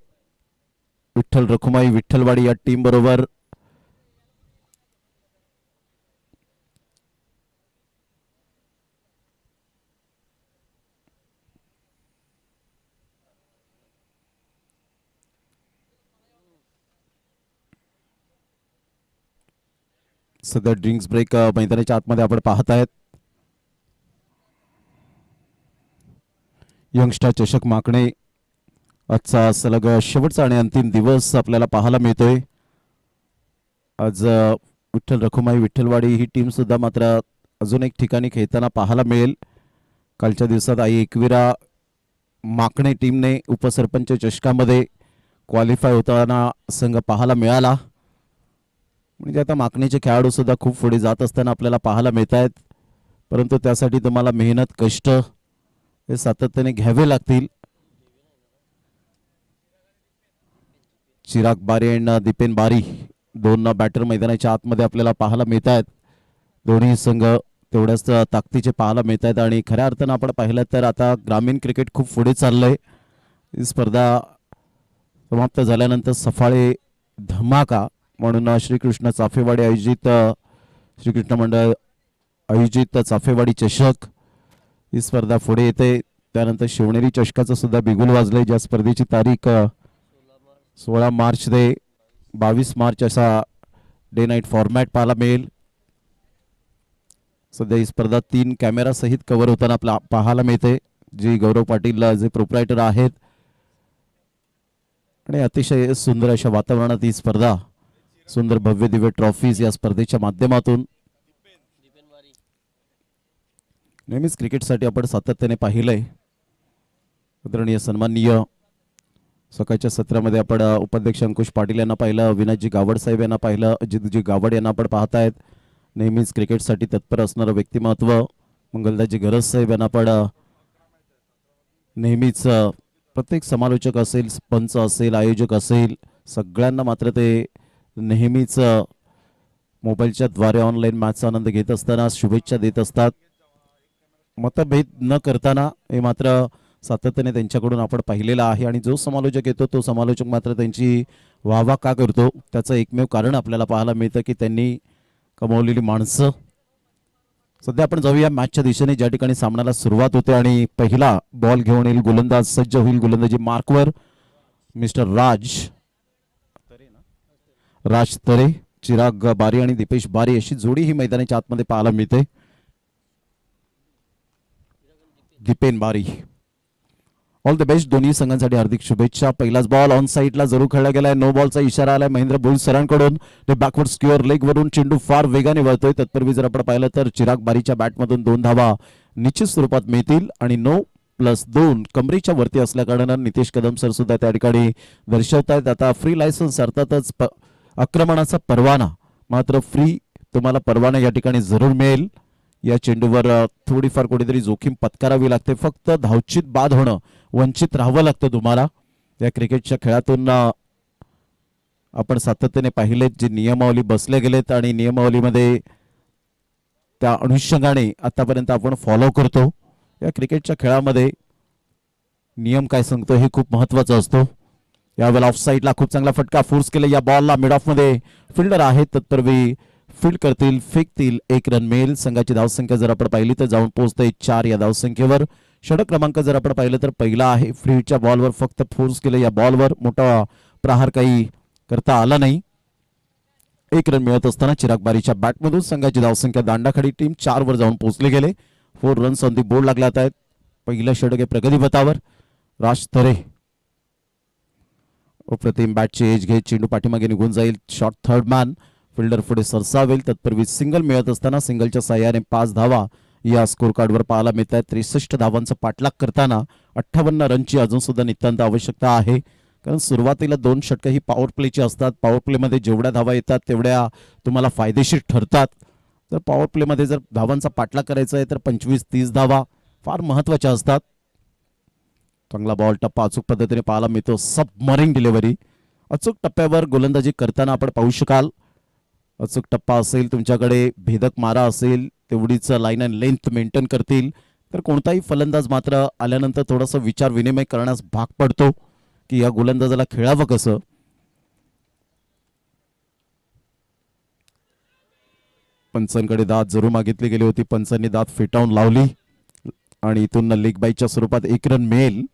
विठ्ठल रखुमाई विठ्ठलवाडी या टीम बरोबर सध्या ड्रिंक्स ब्रेक मैदानाच्या आतमध्ये आपण पाहत आहेत. यंगस्टर चषक माकणे आजचा सलग शेवटचा आणि अंतिम दिवस आपल्याला पाहायला मिळतोय. आज विठ्ठल रखुमाई विठ्ठलवाडी ही टीम सुद्धा मात्र अजून एक ठिकाणी खेळताना पाहायला मिळेल. कालच्या दिवसात आई एकविरा माकणे टीमने उपसरपंच चषकामध्ये क्वालिफाय होताना संघ पाहायला मिळाला. म्हणजे आता माकणीचे खेळाडू सुद्धा खूप पुढे जात असताना आपल्याला पाहायला मिळत आहेत, परंतु त्यासाठी तुम्हाला मेहनत कष्ट हे सातत्याने घ्यावे लागतील. चिराग बारी आणि दीपेन बारी दोन बॅटर मैदानाच्या आतमध्ये आपल्याला पाहायला मिळत आहेत. दोन्ही संघ तेवढ्याच ताकदीचे पाहायला मिळत आहेत आणि खऱ्या अर्थानं आपण पाहिलं तर आता ग्रामीण क्रिकेट खूप पुढे चाललंय. ही स्पर्धा समाप्त झाल्यानंतर सफाळे धमाका म्हणून श्रीकृष्ण चाफेवाडी आयोजित श्रीकृष्ण मंडळ आयोजित चाफेवाडी चषक ही स्पर्धा पुढे येते. त्यानंतर शिवनेरी चषकाचं सुद्धा बिगुल वाजलंय, ज्या स्पर्धेची तारीख 16 मार्च ते 22 मार्च असा डे नाईट फॉर्मॅट पाहायला मिळेल. सध्या ही स्पर्धा 3 कॅमेरा सहित कव्हर होताना आपल्याला पाहायला मिळते, जी गौरव पाटील जे प्रोप्रायटर आहेत. आणि अतिशय सुंदर अशा वातावरणात ही स्पर्धा सुंदर भव्य दिव्य ट्रॉफीज या स्पर्धेच्या माध्यमातून नेहमीच क्रिकेटसाठी आपण सातत्याने पाहिलंय. आदरणीय सन्माननीय सकाळच्या सत्रामध्ये आपण उपाध्यक्ष अंकुश पाटील यांना पाहिलं, विनायकजी गावड साहेब यांना पाहिलं, अजितजी गावड यांना आपण पाहतायत. नेहमीच क्रिकेटसाठी तत्पर असणारं व्यक्तिमत्व मंगलदाजी गरज साहेब यांना पण नेहमीच प्रत्येक समालोचक असेल, पंच असेल, आयोजक असेल, सगळ्यांना मात्र ते नेहमीच मोबाईलच्या द्वारे ऑनलाईन मॅचचा आनंद घेत असताना शुभेच्छा देत असतात. मतभेद न करताना हे मात्र सातत्याने त्यांच्याकडून आपण पाहिलेलं आहे. आणि जो समालोचक येतो तो समालोचक मात्र त्यांची वाहवा का करतो, त्याचं एकमेव कारण आपल्याला पाहायला मिळतं की त्यांनी कमावलेली माणसं. सध्या आपण जाऊया मॅचच्या दिशेने, ज्या ठिकाणी सामन्याला सुरुवात होते आणि पहिला बॉल घेऊन येईल गोलंदाज, सज्ज होईल गोलंदाजी मार्कवर मिस्टर राज तरे, चिराग बारी आणि दीपेश बारी अशी जोडी ही मैदानाच्या आतमध्ये पाहायला मिळते. दीपेन बारी, ऑल द बेस्ट दोन्ही संघांसाठी हार्दिक शुभेच्छा. पहिलाच बॉल ऑन साईडला जरूर खेळला गेलाय, नो बॉलचा इशारा आलाय महेंद्र भोई सरांकडून. ते बॅकवर्ड स्क्युअर लेग वरून चेंडू फार वेगाने वळतोय. तत्पूर्वी जर आपण पाहिलं तर चिराग बारीच्या बॅटमधून 2 धावा निश्चित स्वरूपात मिळतील आणि 9+2 कमरेच्या वरती असल्या कारणानं नितेश कदम सर सुद्धा त्या ठिकाणी दर्शवतायत. आता फ्री लायसन्स अर्थातच आक्रमणाचा परवाना, मात्र फ्री तुम्हाला परवाना या ठिकाणी जरूर मिळेल. या चेंडूवर थोडीफार कुठेतरी जोखीम पत्करावी लागते, फक्त धावचित बाद होणं, वंचित राहावं लागतं तुम्हाला. या क्रिकेटच्या खेळातून आपण सातत्याने पाहिलेत जे नियमावली बसले गेलेत आणि नियमावलीमध्ये त्या अनुषंगाने आतापर्यंत आपण फॉलो करतो. या क्रिकेटच्या खेळामध्ये नियम काय सांगतो हे खूप महत्वाचं असतो. यावेळेला ऑफ साईडला खूप चांगला फटका फोर्स केला, या बॉलला मिड ऑफ मध्ये फिल्डर आहेत तत्पूर्वी फील्ड करतील, फेकतील, 1 रन मिळेल. संघाची धावसंख्या जर आपण पाहिली तर जाऊन पोहोचते 4 या धावसंख्येवर. षटक क्रमांक जर आपण पाहिलं तर पहिला आहे. फ्रीच्या बॉलवर फक्त फोर्स केलं, या बॉलवर मोठा प्रहार काही करता आला नाही. 1 रन मिळत असताना चिराग बारीच्या बॅटमधून संघाची धावसंख्या दांडाखाडी टीम 4 वर जाऊन पोहोचले गेले. 4 रन्स ऑन दी बोर्ड लागल्यात आहेत. पहिलं षटक आहे प्रगतीपथावर. राज तरे अप्रतिम बॅटची एज घेत चेंडू पाठीमागे निघून जाईल. शॉट थर्ड मॅन, फिल्डर पुढे सरसावेल. तत्पूर्वी सिंगल मिळत असताना सिंगलच्या साह्याने 5 धावा या स्कोर कार्डवर पाहायला मिळत आहेत. 63 धावांचा पाठलाग करताना 58 रनची अजून सुद्धा नितांत आवश्यकता आहे, कारण सुरुवातीला 2 षटकं ही पॉवर प्लेची असतात. पॉवर प्लेमध्ये जेवढ्या धावा येतात तेवढ्या तुम्हाला फायदेशीर ठरतात. तर पॉवर प्लेमध्ये जर धावांचा पाठलाग करायचा आहे तर 25-30 धावा फार महत्वाच्या असतात. चांगला बॉल टप्पा अचूक पद्धतीने पाहायला मिळतो. सबमरीन डिलिव्हरी अचूक टप्प्यावर गोलंदाजी करताना आपण पाहू शकाल. अचूक टप्पा असेल तुमच्याकडे, भेदक मारा असेल, तेवढीच लाईन अँड लेंथ मेंटेन करतील तर कोणताही फलंदाज मात्र आल्यानंतर थोडासा विचार विनिमय करण्यास भाग पडतो की या गोलंदाजाला खेळावं कसं. पंचांकडे दाद जरूर मागितली गेली होती, पंचांनी दाद फेटाळून लावली आणि इथून लेग बाईच्या स्वरूपात 1 रन मिळेल.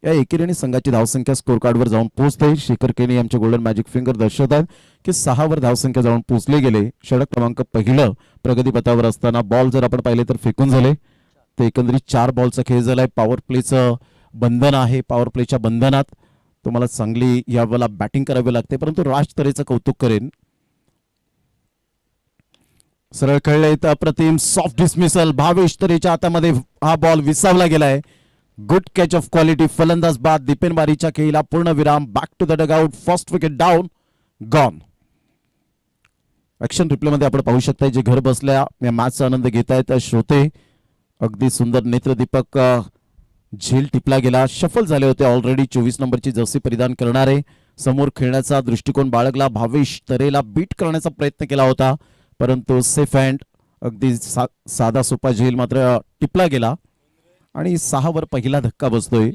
या एकेरीने संघाची धावसंख्या स्कोर कार्डवर जाऊन पोहोचते. शेखर केनी आमचे गोल्डन मॅजिक फिंगर दर्शवतात की 6 वर धावसंख्या जाऊन पोहोचले गेले. षटक क्रमांक पहिलं प्रगतीपथावर असताना बॉल जर आपण पाहिले तर फेकून झाले. ते एकंदरीत 4 बॉलचा खेळ झालाय. पॉवर प्लेचं बंधन आहे. पॉवर प्लेच्या बंधनात तुम्हाला चांगली यावेळेला बॅटिंग करावी लागते, परंतु राज तरेचं कौतुक करेन. सरळ खेळले तर अप्रतिम सॉफ्ट डिसमिसल. भावेश तरेच्या हातामध्ये हा बॉल विसावला गेलाय. Good catch of quality. फलंदाज बाद. दीपेन बारीच्या खेळीला पूर्ण विराम. Back to the dugout. First wicket down. Gone. Action replay मध्ये आपण पाहू शकता जे घर बसल्या या मॅचचा आनंद घेत आहेत श्रोते. अगदी सुंदर नेत्रदीपक झेल टिपला गेला. शफल झाले होते ऑलरेडी 24 नंबरची जर्सी परिधान करणारे. समोर खेळण्याचा दृष्टिकोन बाळगला. भावेश तरेला बीट करण्याचा प्रयत्न केला होता परंतु सेफ हँड. अगदी साधा सोपा झेल मात्र टिपला गेला आणि 6 वर पहिला धक्का बसतोय.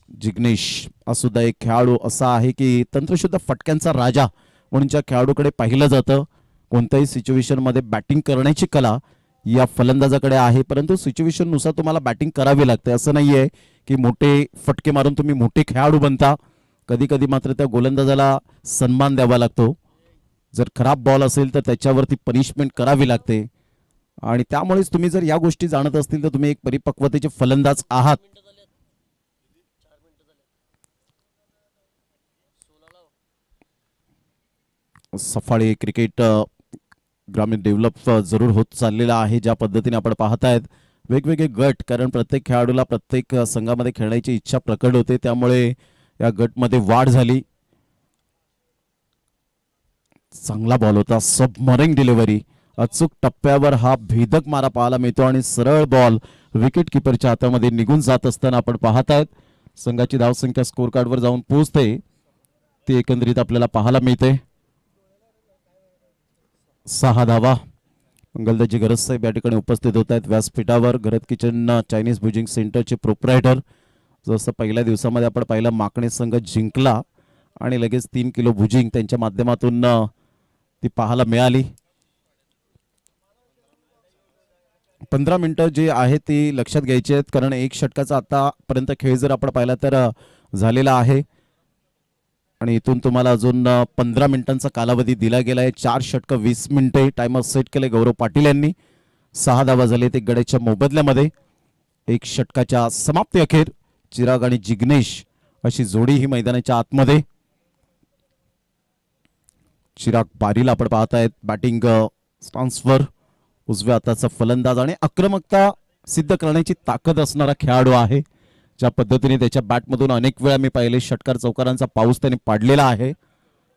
जिग्नेश हा सुद्धा एक खेळाडू असा आहे की तंत्रशुद्ध फटक्यांचा राजा म्हणून ज्या खेळाडूकडे पाहिलं जातं. कोणत्याही सिच्युएशन मध्ये बॅटिंग करण्याची कला या फलंदाजाकडे आहे परंतु सिच्युएशन नुसार तुम्हाला बॅटिंग करावी लागते. असं नाहीये की मोठे फटके मारून तुम्ही मोठे खेळाडू बनता. कधी कधी मात्र त्या गोलंदाजाला सन्मान द्यावा लागतो. जर खराब बॉल असेल तर त्याच्यावरती पनिशमेंट करावी लागते आणि त्यामुळेच तुम्ही जर या गोष्टी जाणत असतील तर तुम्ही एक परिपक्वतेचे फलंदाज आहात. सफाळे क्रिकेट ग्रामीण डेव्हलप जरूर होत चाललेला आहे. ज्या पद्धतीने आपण पाहतायत वेगवेगळे गट कारण प्रत्येक खेळाडूला प्रत्येक संघामध्ये खेळण्याची इच्छा प्रकट होते त्यामुळे या गटमध्ये वाढ झाली. चांगला बॉल होता. सबमरिंग डिलिव्हरी. अचूक टप्प्यावर हा भेदक मारा पाहायला मिळतो आणि सरळ बॉल विकेट किपरच्या हातामध्ये निघून जात असताना आपण पाहतायत. संघाची धावसंख्या स्कोर कार्डवर जाऊन पोहोचते ती एकंदरीत आपल्याला पाहायला मिळते. 6 धावा. मंगलदाजी गरज साहेब या ठिकाणी उपस्थित होत आहेत व्यासपीठावर. घरत किचन चायनीज भुजिंग सेंटरचे प्रोप्रायटर. जसं पहिल्या दिवसामध्ये आपण पाहिलं माकणे संघ जिंकला आणि लगेच 3 किलो भुजिंग त्यांच्या माध्यमातून ती पाहायला मिळाली. 15 मिनिटं जे आहे ती लक्षात घ्यायची आहेत कारण एक षटकाचा आतापर्यंत खेळ जर आपण पाहिला तर झालेला आहे आणि इथून तुम्हाला अजून 15 मिनिटांचा कालावधी दिला गेला आहे. 4 षटक 20 मिनिटे टाइमर सेट केले गौरव पाटील यांनी. 6 धावा झाले ते गड्याच्या मोबदल्यामध्ये. एक षटकाच्या समाप्ती अखेर चिराग आणि जिग्नेश अशी जोडी ही मैदानाच्या आतमध्ये. चिराग बारीला आपण पाहतायत बॅटिंग स्टान्सवर. उजव्या हाताचा फलंदाज आणि आक्रमकता सिद्ध करण्याची ताकद असणारा खेळाडू आहे. ज्या पद्धतीने त्याच्या बॅटमधून अनेक वेळा मी पाहिले षटकार चौकारांचा पाऊस त्याने पाडलेला आहे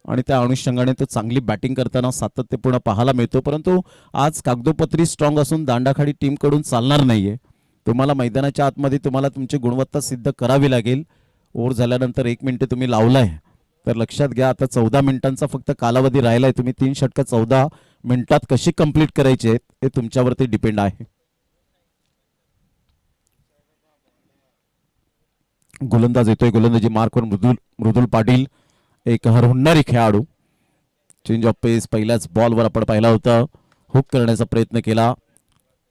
आणि त्या अनुषंगाने तो चांगली बॅटिंग करताना सातत्यपूर्ण पाहायला मिळतो. परंतु आज कागदोपत्री स्ट्रॉंग असून दांडाखाडी टीम कडून चालणार नाहीये. तुम्हाला मैदानाच्या आतमध्ये तुम्हाला तुमची गुणवत्ता सिद्ध करावी लागेल. ओव्हर झाल्यानंतर 1 मिनिट तुम्ही लावलाय तर लक्षात घ्या आता 14 मिनिटांचा फक्त कालावधी राहिलाय. तुम्ही 3 षटक 14 मिनिटात कशी कंप्लीट करायचे हे तुमच्यावरती डिपेंड आहे. गोलंदाज येतोय. गोलंदाजी मार्कवर मृदुल पाटील एक हरहुन्नारी खेळाडू. चेंज ऑफ पेस पहिल्याच बॉलवर आपण पाहिला होता. हुक करण्याचा प्रयत्न केला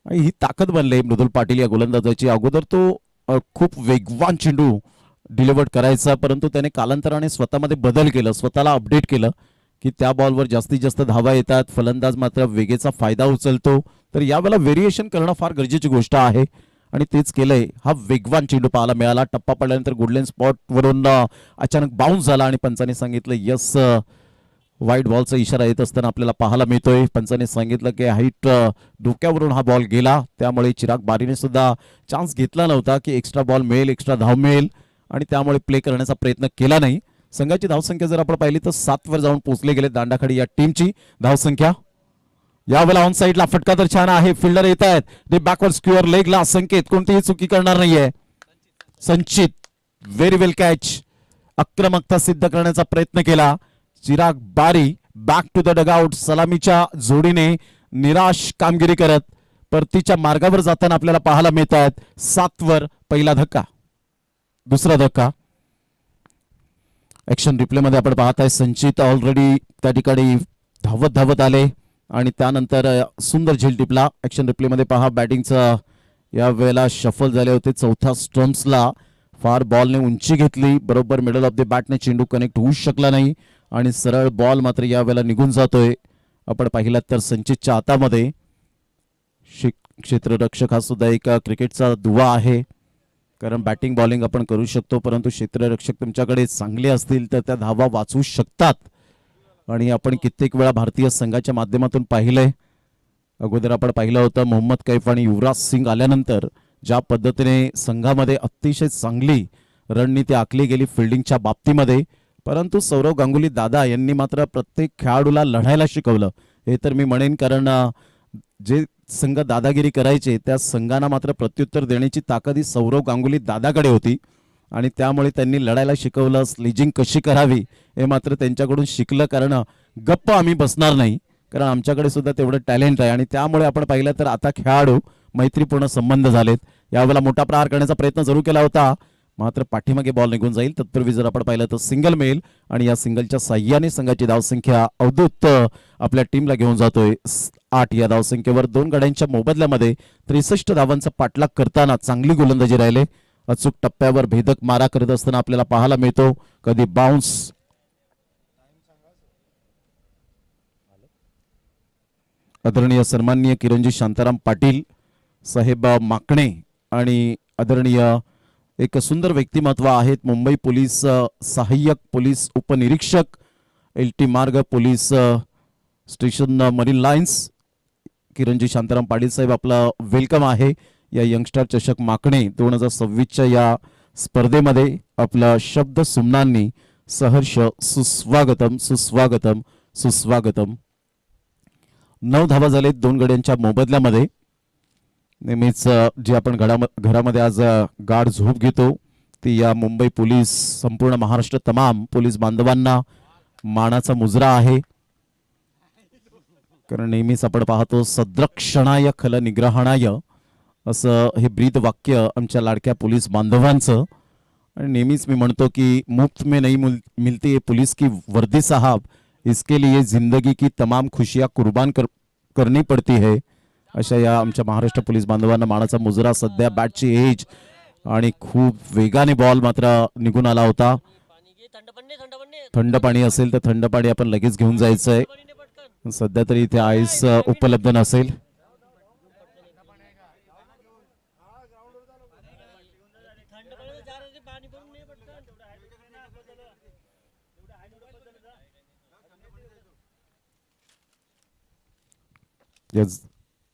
आणि ही ताकद बनली मृदुल पाटील या गोलंदाजाची. अगोदर तो खूप वेगवान चेंडू डिलिव्हर्ड करायचा परंतु त्याने कालांतराने स्वतःमध्ये बदल केला. स्वतःला अपडेट केलं की त्या बॉलवर जास्तीत जास्त धावा येतात. फलंदाज मात्र वेगेचा फायदा उचलतो. तर यावेळेला व्हेरिएशन करणं फार गरजेची गोष्ट आहे आणि तेच केलंय. हा वेगवान चेंडू पाहायला मिळाला. टप्पा पडल्यानंतर गोल्डन स्पॉट वरून अचानक बाउन्स झाला आणि पंचाने सांगितलं यस. व्हाईट बॉलचा इशारा येत असताना आपल्याला पाहायला मिळतोय. पंचाने सांगितलं की हाईट डोक्यावरून हा बॉल गेला त्यामुळे चिराग बारीने सुद्धा चान्स घेतला नव्हता की एक्स्ट्रा बॉल मिळेल एक्स्ट्रा धाव मिळेल आणि त्यामुळे प्ले करण्याचा प्रयत्न केला नाही. संघाची धावसंख्या जर आपण पाहिली तर 7 वर जाऊन पोहोचले गेले दांडाखाडी या टीमची धावसंख्या. यावेळेला ऑन साईडला फटका तर छान आहे. फिल्डर येत आहेत ते बॅकवर्ड स्क्युअर लेगला. संकेत कोणतीही चुकी करणार नाहीये. संचित व्हेरी वेल कॅच. आक्रमकता सिद्ध करण्याचा प्रयत्न केला. चिराग बारी बॅक टू द डगआउट. सलामीच्या जोडीने निराश कामगिरी करत परतीच्या मार्गावर जाताना आपल्याला पाहायला मिळत आहेत. 7 वर पहिला धक्का. दुसरा धक्का. ऍक्शन रिप्ले मध्ये आपण पाहताय संचित ऑलरेडी त्या ठिकाणी धावत आले आणि त्यानंतर सुंदर झेल टिपला. ऍक्शन रिप्ले मध्ये पहा बॅटिंगचा या वेळेला शफल झाले होते. चौथ्या स्टम्प्सला फार बॉलने उंची घेतली. बरोबर मिडल ऑफ द बॅटने चेंडू कनेक्ट होऊ शकला नाही आणि सरळ बॉल मात्र या वेळेला निघून जातोय. आपण पाहिलात तर संचितच्या हातामध्ये क्षेत्ररक्षक हा सुद्धा एक क्रिकेटचा दुवा आहे कारण बॅटिंग बॉलिंग आपण करू शकतो परंतु क्षेत्ररक्षक तुमच्याकडे चांगले असतील तर त्या धावा वाचवू शकतात आणि आपण कित्येक वेळा भारतीय संघाच्या माध्यमातून पाहिलंय. अगोदर आपण पाहिलं होतं मोहम्मद कैफ आणि युवराज सिंग आल्यानंतर ज्या पद्धतीने संघामध्ये अतिशय चांगली रणनीती आखली गेली फिल्डिंगच्या बाबतीमध्ये, परंतु सौरव गांगुली दादा यांनी मात्र प्रत्येक खेळाडूला लढायला शिकवलं हे तर मी म्हणेन. कारण जे संघ दादागिरी करायचे त्या संघांना मात्र प्रत्युत्तर देण्याची ताकद ही सौरव गांगुली दादाकडे होती आणि त्यामुळे त्यांनी लढायला शिकवलं. स्लेजिंग कशी करावी हे मात्र त्यांच्याकडून शिकलं. कारण गप्प आम्ही बसणार नाही, कारण आमच्याकडे सुद्धा तेवढं टॅलेंट आहे आणि त्यामुळे आपण पाहिलं तर आता खेळाडू मैत्रीपूर्ण संबंध झालेत. यावेळेला मोठा प्रहार करण्याचा प्रयत्न जरूर केला होता, मात्र पाठीमागे बॉल निघून जाईल. तत्पूर्वी जर आपण पाहिलं तर सिंगल मिळेल आणि या सिंगलच्या साह्याने संघाची धावसंख्या अवधूत आपल्या टीमला घेऊन जातोय 8. या धावसंख्येवर 2 गड्यांच्या मोबदल्यामध्ये 63 धावांचा पाठलाग करताना चांगली गोलंदाजी राहिले. अचूक टप्प्यावर भेदक मारा करत असताना आपल्याला पाहायला मिळतो. कधी बाउन्स, आदरणीय सन्माननीय किरणजी शांताराम पाटील साहेब माकणे आणि आदरणीय एक सुंदर व्यक्तिमत्व आहेत मुंबई पोलीस सहाय्यक पोलीस उपनिरीक्षक LT मार्ग पोलीस स्टेशन मरीन लाईन्स किरणजी शांताराम पाटील साहेब आपलं वेलकम आहे या यंगस्टर चषक माकणे 2026च्या या स्पर्धेमध्ये. आपलं शब्द सुमनांनी सहर्ष सुस्वागतम सुस्वागतम सुस्वागतम. 9 धावा झालेत 2 गड्यांच्या मोबदल्यामध्ये. नेहमीच जे आपण घरामध्ये आज गाढ झोप घेतो ती या मुंबई पोलीस संपूर्ण महाराष्ट्र तमाम पोलीस बांधवांना मानाचा मुजरा आहे. कारण नेहमीच आपण पाहतो सद्रक्षणाय खल निग्रहणाय असं हे ब्रीद वाक्य आमच्या लाडक्या पोलीस बांधवांचं. आणि नेहमीच मी म्हणतो की मुफ्त में नहीं मिलती है पुलिस की वर्दी साहब, इसके लिए जिंदगी की तमाम खुशियां कुर्बान करनी पडती है. अशा या आमच्या महाराष्ट्र पोलीस बांधवांना मानाचा मुजरा. सध्या बॅटची एज आणि खूप वेगाने बॉल मात्र निघून आला होता. थंड पाणी असेल तर थंड पाणी आपण लगेच घेऊन जायचंय. सध्या तरी इथे आईस उपलब्ध नसेल.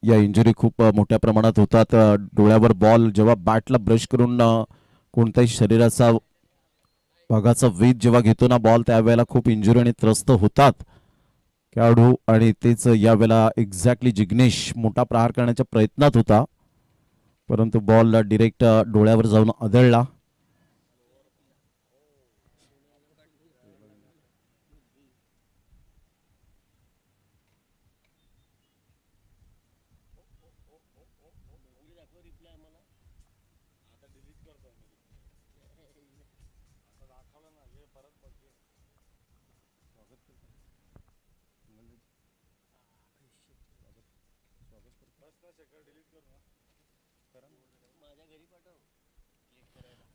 या इंजुरी खूप मोठ्या प्रमाणात होतात. डोळ्यावर बॉल जेव्हा बॅटला ब्रश करून कोणत्याही शरीराचा भागाचा वेध जेव्हा घेतो ना बॉल त्यावेळेला खूप इंजुरी आणि त्रस्त होतात खेळाडू. आणि तेच यावेळेला एक्झॅक्टली जिग्नेश मोठा प्रहार करण्याच्या प्रयत्नात होता, परंतु बॉल डिरेक्ट डोळ्यावर जाऊन आदळला.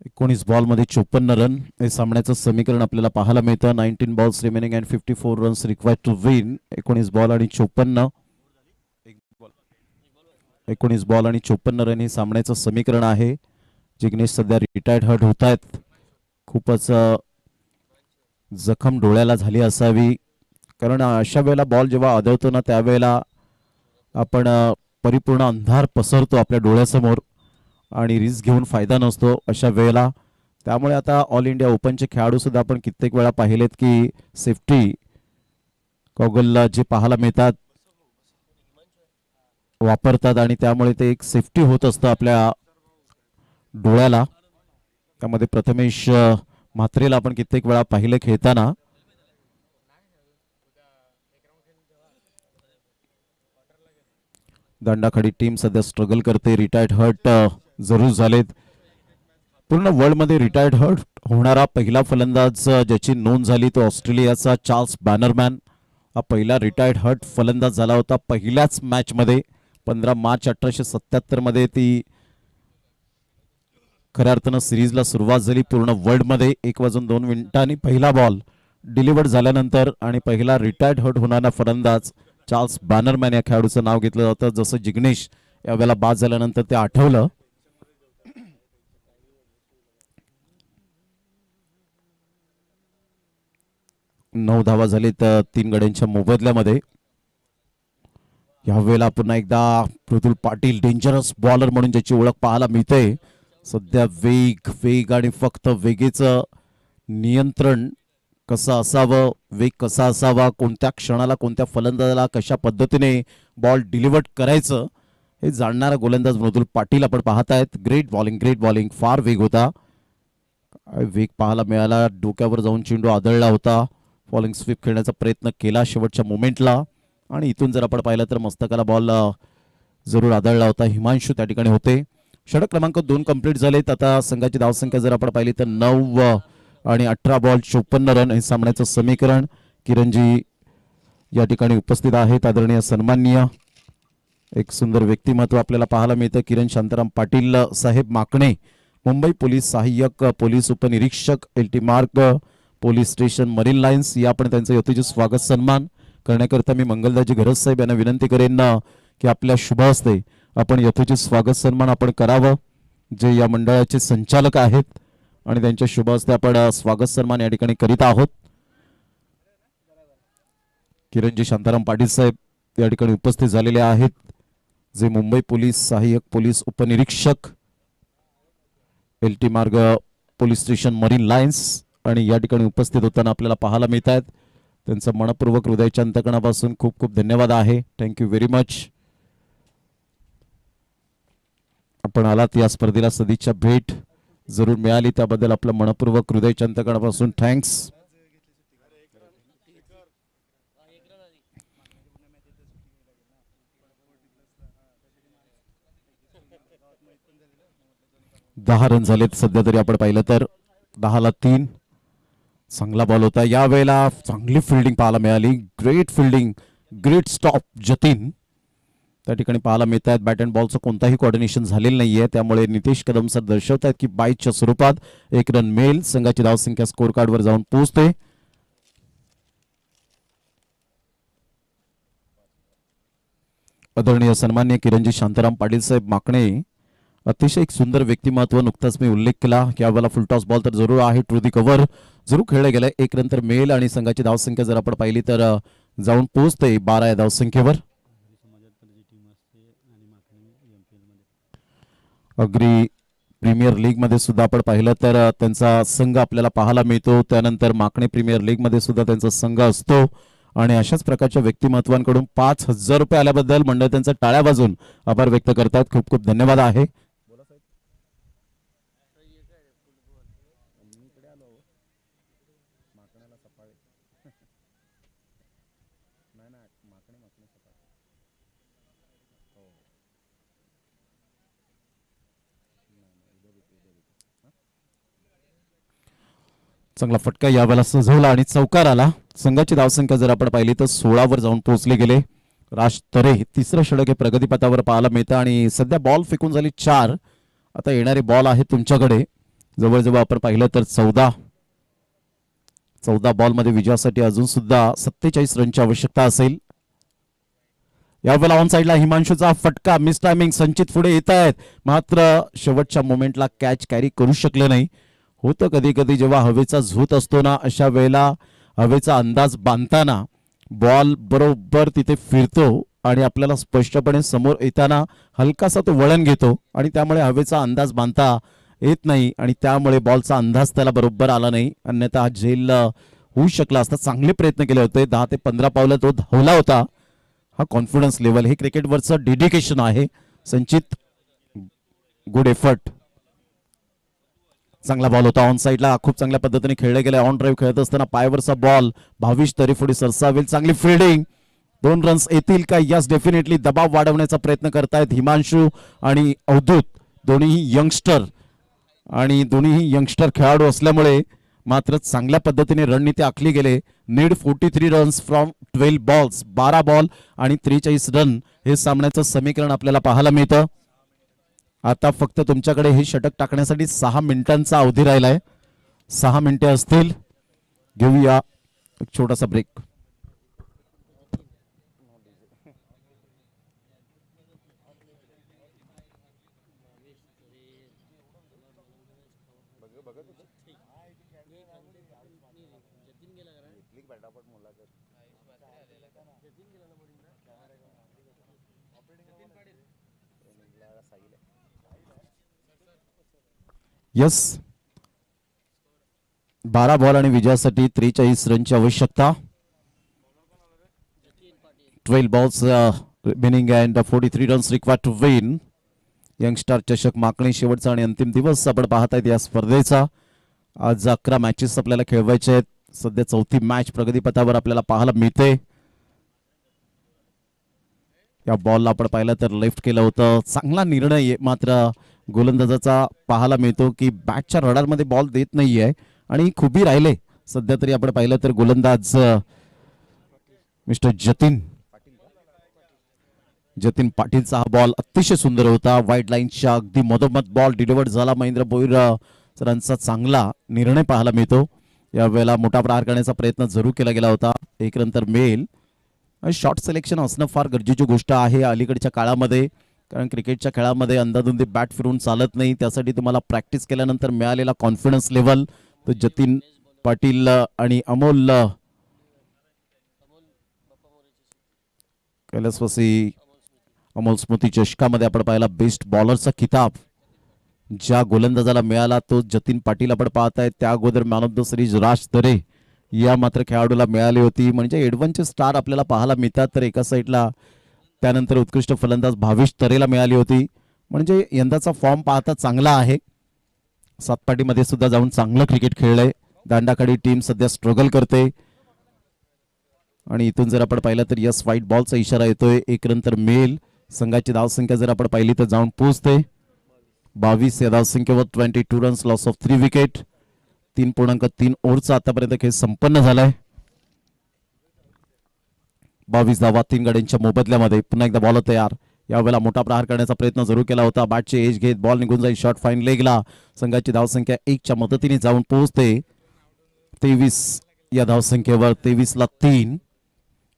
एकोणीस बॉल मध्ये 54 रन हे सामन्याचं समीकरण आपल्याला पाहायला मिळतं. 19 balls remaining and 54 runs required to win. 19 ball आणि 54 रन हे सामन्याचं समीकरण आहे. जिग्नेश सध्या रिटायर्ड हर्ट होत आहेत. खूपच जखम डोळ्याला झाली असावी, कारण अशा वेळेला बॉल जेव्हा आदळतो ना त्यावेळेला आपण परिपूर्ण अंधार पसरतो आपल्या डोळ्यासमोर आणि रिस्क घेऊन फायदा नसतो अशा वेळेला. त्यामुळे आता ऑल इंडिया ओपनचे खेळाडू सुद्धा आपण कित्येक वेळा पाहिलेत की सेफ्टी गॉगलला जे पाहायला मिळतात वापरतात आणि त्यामुळे ते एक सेफ्टी होत असतं आपल्या डोळ्याला. त्यामध्ये प्रथमेश म्हात्रेला आपण कित्येक वेळा पाहिलं खेळताना. दांडाखाडी टीम सध्या स्ट्रगल करते. रिटायर्ड हर्ट जरूर झालेत. पूर्ण वर्ल्ड मध्ये रिटायर्ड हर्ट होणारा पहिला फलंदाज ज्याची नोंद झाली तो ऑस्ट्रेलियाचा चार्ल्स बॅनरमॅन. हा पहिला रिटायर्ड हर्ट फलंदाज झाला होता पहिल्याच मॅच मध्ये. 15 मार्च 1877 मध्ये ती खऱ्या अर्थानं सिरीजला सुरुवात झाली पूर्ण वर्ल्ड मध्ये. 1:02 पहिला बॉल डिलिव्हर्ड झाल्यानंतर आणि पहिला रिटायर्ड हर्ट होणारा फलंदाज चार्ल्स बॅनरमॅन या खेळाडूचं नाव घेतलं जातं. जसं जिग्नेश यावेळेला बाद झाल्यानंतर ते आठवलं. नऊ धावा झालीत 3 गड्यांच्या मोबदल्यामध्ये. यावेळेला पुन्हा एकदा मृदुल पाटील डेंजरस बॉलर म्हणून ज्याची ओळख पाहायला मिळते. सध्या वेग आणि फक्त वेगेचं नियंत्रण कसं असावं, वेग कसा असावा, कोणत्या क्षणाला कोणत्या फलंदाजाला कशा पद्धतीने बॉल डिलिव्हर करायचं हे जाणणारा गोलंदाज मृदुल पाटील आपण पाहत आहेत. ग्रेट बॉलिंग, फार वेग होता. वेग पाहायला मिळाला. डोक्यावर जाऊन चेंडू आदळला होता. बॉलिंग स्वीप खेळण्याचा प्रयत्न केला शेवटच्या मोमेंटला आणि इथून जर आपण पाहिलं तर मस्तकाला बॉल जरूर आदळला होता. हिमांशू त्या ठिकाणी होते. षटक क्रमांक 2 कंप्लीट झालेत. आता संघाची धावसंख्या जर आपण पाहिली तर 9 आणि 18 बॉल 54 रन हे सामन्याचं समीकरण. किरणजी या ठिकाणी उपस्थित आहेत. आदरणीय सन्माननीय एक सुंदर व्यक्तिमत्व आपल्याला पाहायला मिळतं. किरण शांताराम पाटील साहेब माकणे, मुंबई पोलीस सहाय्यक पोलीस उपनिरीक्षक, LT मार्ग पोलीस स्टेशन, मरीन लाईन्स. या आपण त्यांचं यथोचित स्वागत सन्मान करण्याकरता मी मंगलदाजी घरत साहेब यांना विनंती करेन की आपल्या शुभ हस्ते आपण यथोचित स्वागत सन्मान आपण करावं. जे या मंडळाचे संचालक आहेत आणि त्यांच्या शुभ हस्ते आपण स्वागत सन्मान या ठिकाणी करीत आहोत. किरणजी शांताराम पाटील साहेब या ठिकाणी उपस्थित झालेले आहेत, जे मुंबई पोलीस सहाय्यक पोलीस उपनिरीक्षक, LT मार्ग पोलीस स्टेशन, मरीन लाईन्स आणि या ठिकाणी उपस्थित होताना आपल्याला पाहायला मिळत आहेत. त्यांचं मनपूर्वक हृदयाच्या अंतकणापासून खूप खूप धन्यवाद आहे. Thank you very much. आपण आलात या स्पर्धेला, सदिच्छा भेट जरूर मिळाली त्याबद्दल आपलं मनपूर्वक हृदयाच्या अंतकणापासून थँक्स. दहा रन झालेत सध्या तरी आपण पाहिलं तर 10ला 3. चांगला बॉल होता. यावेळेला चांगली फिल्डिंग पाहायला मिळाली. Great fielding, great stop Jatin त्या ठिकाणी पाहायला मिळत आहेत. बॅट अँड बॉलचं कोणताही कॉर्डिनेशन झालेलं नाहीये. त्यामुळे नितेश कदम सर दर्शवत आहेत की बाईच्या स्वरूपात 1 रन मिळेल. संघाची धावसंख्या स्कोर कार्डवर जाऊन पोहोचते. आदरणीय सन्मान्य किरणजी शांताराम पाटील साहेब माकणे, अतिशय एक सुंदर व्यक्तिमत्व. नुकताच मी उल्लेख केला. यावेळेला फुलटॉस बॉल तर जरूर आहे. टू दी कव्हर जरूर खेळला गेलाय. 1 रन तर मिळेल आणि संघाची धावसंख्या जर आपण पाहिली तर जाऊन पोहोचते 12 या धावसंख्येवर. अग्री प्रीमियर लीग मध्ये सुद्धा आपण पाहिलं तर त्यांचा संघ आपल्याला पाहायला मिळतो. त्यानंतर माकणे प्रीमियर लीग मध्ये सुद्धा त्यांचा संघ असतो आणि अशाच प्रकारच्या व्यक्तिमत्वांकडून 5,000 रुपये आल्याबद्दल मंडळ त्यांचा टाळ्या वाजून आभार व्यक्त करतात. खूप खूप धन्यवाद आहे. चांगला फटका यावेळेला सजवला आणि चौकार आला. संघाची धावसंख्या जर आपण पाहिली तर 16 वर जाऊन पोहोचले गेले. राज तरे तिसरं षटक हे प्रगतीपथावर पाहायला मिळतं आणि सध्या बॉल फेकून झाली 4. आता येणारे बॉल आहे तुमच्याकडे. जवळजवळ आपण पाहिलं तर 14 बॉल मध्ये विजयासाठी अजून सुद्धा 47 रनची आवश्यकता असेल. यावेळेला ऑन साइडला हिमांशूचा फटका, मिस टायमिंग. संचित पुढे येत आहेत मात्र शेवटच्या मोमेंटला कॅच कॅरी करू शकले नाही. होतं कधी कधी जेव्हा हवेचा झोत असतो ना, अशा वेळेला हवेचा अंदाज बांधताना बॉल बरोबर तिथे फिरतो आणि आपल्याला स्पष्टपणे समोर येताना हलकासा तो वळण घेतो आणि त्यामुळे हवेचा अंदाज बांधता येत नाही आणि त्यामुळे बॉलचा अंदाज त्याला बरोबर आला नाही. अन्यथा हा झेल होऊ शकला असता. चांगले प्रयत्न केले होते. 10 ते 15 पावलं तो धावला होता. हा कॉन्फिडन्स लेवल, हे क्रिकेटवरचं डेडिकेशन आहे. संचित, गुड एफर्ट. चांगला बॉल होता. ऑन साइडला खूप चांगल्या पद्धतीने खेळले गेले. ऑन ड्राईव्ह खेळत असताना पायावरचा बॉल 22 तरी पुढे सरसावेल. चांगली फिल्डिंग. 2 रन्स येतील का? Yes, definitely. दबाव वाढवण्याचा प्रयत्न करतायत हिमांशू आणि अवधूत, दोन्हीही यंगस्टर खेळाडू असल्यामुळे मात्र चांगल्या पद्धतीने रणनीती आखली गेले. Need 43 runs from 12 balls. 12 ball आणि 43 रन हे सामन्याचं समीकरण आपल्याला पाहायला मिळतं. आता फक्त तुमच्याकडे हे षटक टाकण्यासाठी 6 मिनिटांचा अवधी राहिलाय. 6 मिनिटे असतील. घेऊया एक छोटासा ब्रेक. यस, 12 बॉल आणि विजयासाठी 43 रनची आवश्यकता. 12 balls remaining and 43 runs required to win. Youngster चषक मागणी शेवटचा आणि अंतिम दिवस आपण पाहत आहेत या स्पर्धेचा. आज 11 मॅचेस आपल्याला खेळवायचे आहेत. सध्या चौथी मॅच प्रगतीपथावर आपल्याला पाहायला मिळते. या बॉलला आपण पाहिलं तर लेफ्ट केलं होतं. चांगला निर्णय मात्र गोलंदाजाचा पाहायला मिळतो की बॅटच्या रडारमध्ये बॉल देत नाहीये आणि खूपही राहिले. सध्या तरी आपण पाहिलं तर गोलंदाज मिस्टर जतीन पाटीलचा हा बॉल अतिशय सुंदर होता. वाईड लाईनच्या अगदी मधोमध बॉल डिलिव्हर्ड झाला. महेंद्र भोईर सरांचा चांगला निर्णय पाहायला मिळतो. यावेळेला मोठा प्रहार करण्याचा प्रयत्न जरूर केला गेला होता. एक रन तर मिळेल. शॉर्ट सिलेक्शन असणं फार गरजेची गोष्ट आहे अलीकडच्या काळामध्ये, कारण क्रिकेटच्या खेळामध्ये अंदाधुंदी बॅट फिरून चालत नाही. त्यासाठी तुम्हाला प्रॅक्टिस केल्यानंतर मिळालेला कॉन्फिडन्स लेवल तो जतीन पाटील आणि अमोल कैलासवासी अमोल स्मृती चषकामध्ये आपण पाहिला बेस्ट बॉलरचा किताब ज्या गोलंदाजाला मिळाला तो जतीन पाटील आपण पाहताय. त्या अगोदर मॅन ऑफ द सिरीज राज दरे या मात्र खेळाडूला मिळाली होती. म्हणजे एडव्हान्सचे स्टार आपल्याला पाहायला मिळतात. तर एका साईडला त्यानंतर उत्कृष्ट फलंदाज भावेश तरेला मिळाली होती. म्हणजे यंदाचा फॉर्म पाहता चांगला आहे. सातपाटीमध्ये सुद्धा जाऊन चांगलं क्रिकेट खेळलंय. दांडाखाडी टीम सध्या स्ट्रगल करते आणि इथून जर आपण पाहिलं तर यस व्हाईट बॉलचा इशारा येतोय. एक रन तर मिळेल. संघाची धावसंख्या जर आपण पाहिली तर जाऊन पोहोचते 22 या धावसंख्येवर. 22 रन्स, लॉस ऑफ 3 विकेट. 3.3 ओव्हरचा आतापर्यंत खेळ संपन्न झालाय. 22 धावा 3 गड्यांच्या मोबदल्यामध्ये. पुन्हा एकदा बॉल तयार. यावेळेला मोठा प्रहार करण्याचा प्रयत्न जरूर केला होता. बॅटची एज घेत बॉल निघून जाईल. शॉर्ट फाईन लेगला. संघाची धावसंख्या 1च्या मदतीने जाऊन पोहोचते 23 या धावसंख्येवर. 23ला 3.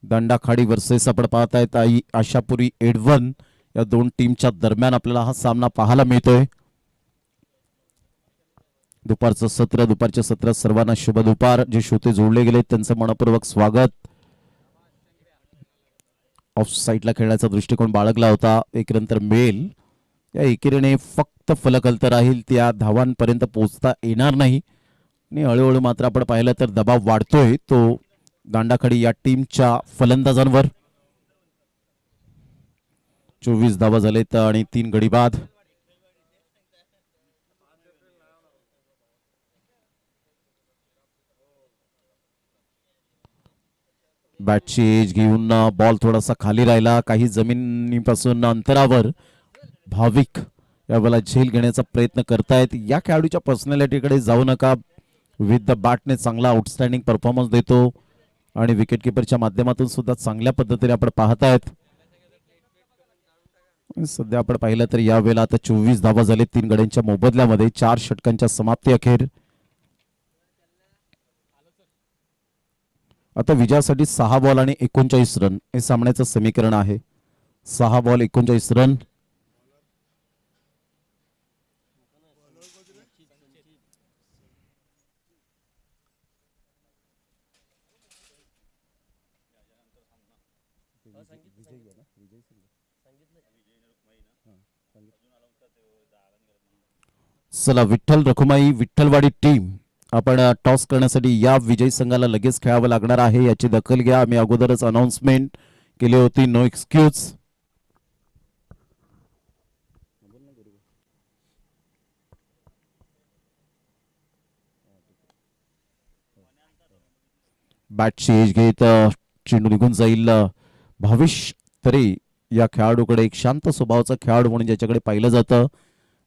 दंडाखाडी वर्सेस आपण पाहतायत आशापुरी एडवन या दोन टीमच्या दरम्यान आपल्याला हा सामना पाहायला मिळतोय. दुपारचं सत्र, दुपारच्या सत्रात सर्वांना शुभ दुपार. जे श्रोते जोडले गेले त्यांचं मनपूर्वक स्वागत. ऑफ साईडला खेळण्याचा दृष्टिकोन बाळगला होता. एक रन तर मिळेल. या एकेरीने फक्त फलक राहील. त्या धावांपर्यंत पोहोचता येणार नाही आणि हळूहळू मात्र आपण पाहिलं तर दबाव वाढतोय तो दांडाखाडी या टीमच्या फलंदाजांवर. 24 धावा झालेत आणि 3 गडी बाद. बॅटची एज घेऊन बॉल थोडासा खाली राहिला. काही जमिनीपासून अंतरावर भाविक यावेळेला झेल घेण्याचा प्रयत्न करतायत. या खेळाडूच्या पर्सनॅलिटीकडे जाऊ नका. विथ द बॅटने चांगला आउटस्टँडिंग परफॉर्मन्स देतो आणि विकेट किपरच्या माध्यमातून सुद्धा चांगल्या पद्धतीने आपण पाहतायत. सध्या आपण पाहिलं तर यावेळेला आता 24 धावा झाले 3 गड्यांच्या मोबदल्यामध्ये. 4 षटकांच्या समाप्ती अखेर. आता विजयासाठी 6 बॉल आणि 39 रन हे सामन्याचं समीकरण आहे. 6 बॉल 39 रन. चला विठ्ठल रखुमाई विठ्ठलवाडी टीम आपण टॉस करण्यासाठी या विजयी संघाला लगेच खेळावं लागणार आहे. याची दखल घ्या. आम्ही अगोदरच अनाउन्समेंट केली होती. No excuse. बॅटची एज घेत चेंडू निघून जाईल. भावेश तरे या खेळाडूकडे एक शांत स्वभावाचा खेळाडू म्हणून ज्याच्याकडे पाहिलं जातं.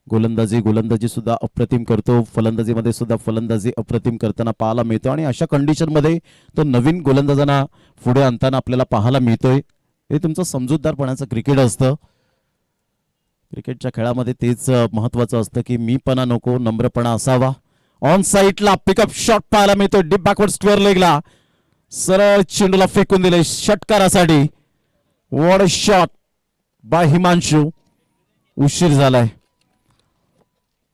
गोलंदाजी सुद्धा अप्रतिम करतो. फलंदाजीमध्ये सुद्धा फलंदाजी अप्रतिम करताना पाहायला मिळतो आणि अशा कंडिशन मध्ये तो नवीन गोलंदाजांना पुढे आणताना आपल्याला पाहायला मिळतोय. हे तुमचं समजूतदारपणाचं क्रिकेट असतं. क्रिकेटच्या खेळामध्ये तेच महत्वाचं असतं की मीपणा नको, नम्रपणा असावा. ऑन साईडला पिकअप शॉट पाहायला मिळतो. डीप बॅकवर्ड स्क्वेअर लेगला सरळ चेंडूला फेकून दिले षटकारासाठी. What a shot by Himanshu. उशीर झालाय.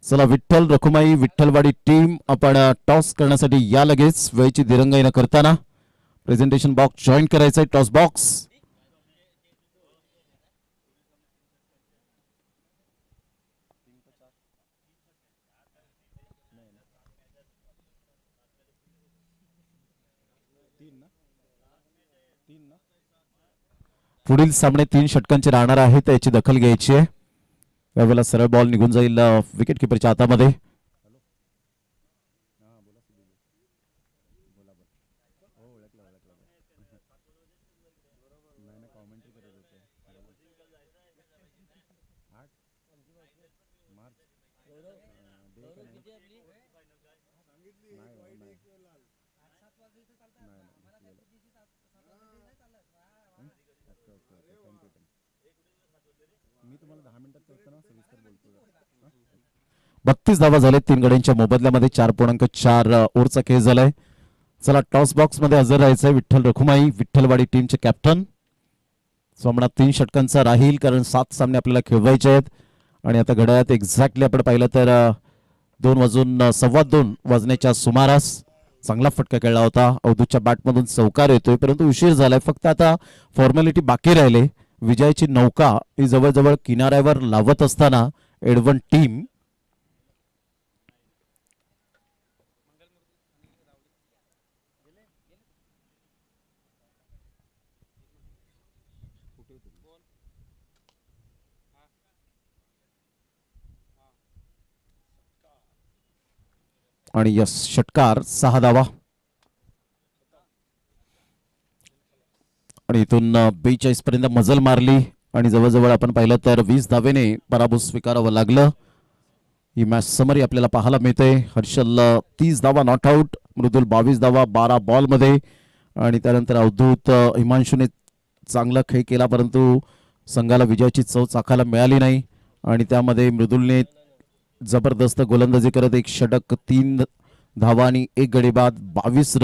चला विठ्ठल रखुमाई विठ्ठलवाडी टीम आपण टॉस करण्यासाठी या लगेच. वेळेची दिरंगाई न करताना प्रेझेंटेशन बॉक्स जॉईन करायचंय. टॉस बॉक्स पुढील सामने 3 षटकांचे राहणार आहेत, याची दखल घ्यायची आहे. यावेळेला सरळ बॉल निघून जाईल विकेट किपरच्या हातामध्ये. मी तुम्हाला 10 मिनिटात ऐकताना सविस्तर बोलतो. 32 धावा झाले 3 गड्यांच्या मोबदल्यामध्ये. 4.4 ओव्हरचा खेळ झालाय. चला टॉस बॉक्स मध्ये हजर राहायचंय विठ्ठल रखुमाई, विठ्ठलवाडी टीमचे कॅप्टन. सामना 3 षटकांचा राहील कारण 7 सामने आपल्याला खेळवायचे आहेत. आणि आता घड्याळात एक्झॅक्टली आपण पाहिलं तर 2:15 वाजण्याच्या सुमारास चांगला फटका खेळला होता. अवधूतच्या बॅटमधून चौकार येतोय परंतु उशीर झालाय. फक्त आता फॉर्मॅलिटी बाकी राहिले. विजयाची नौका ही जवळजवळ किनाऱ्यावर लावत असताना एडवन टीम आणि यस षटकार 6 धावा. आणि इथून 42 पर्यंत मजल मारली आणि जवळजवळ आपण पाहिलं तर 20 धावेने पराभव स्वीकारावं लागलं. ही मॅच समरी आपल्याला पाहायला मिळते. हर्षल 30 धावा नॉट आउट, मृदुल 22 धावा 12 बॉल मध्ये. आणि त्यानंतर अवधूत हिमांशूने चांगला खेळ केला परंतु संघाला विजयाची चव चाखायला मिळाली नाही. आणि त्यामध्ये मृदुलने जबरदस्त गोलंदाजी करत 1 षटक 3 धावा आणि 1 गडी बाद 22 रन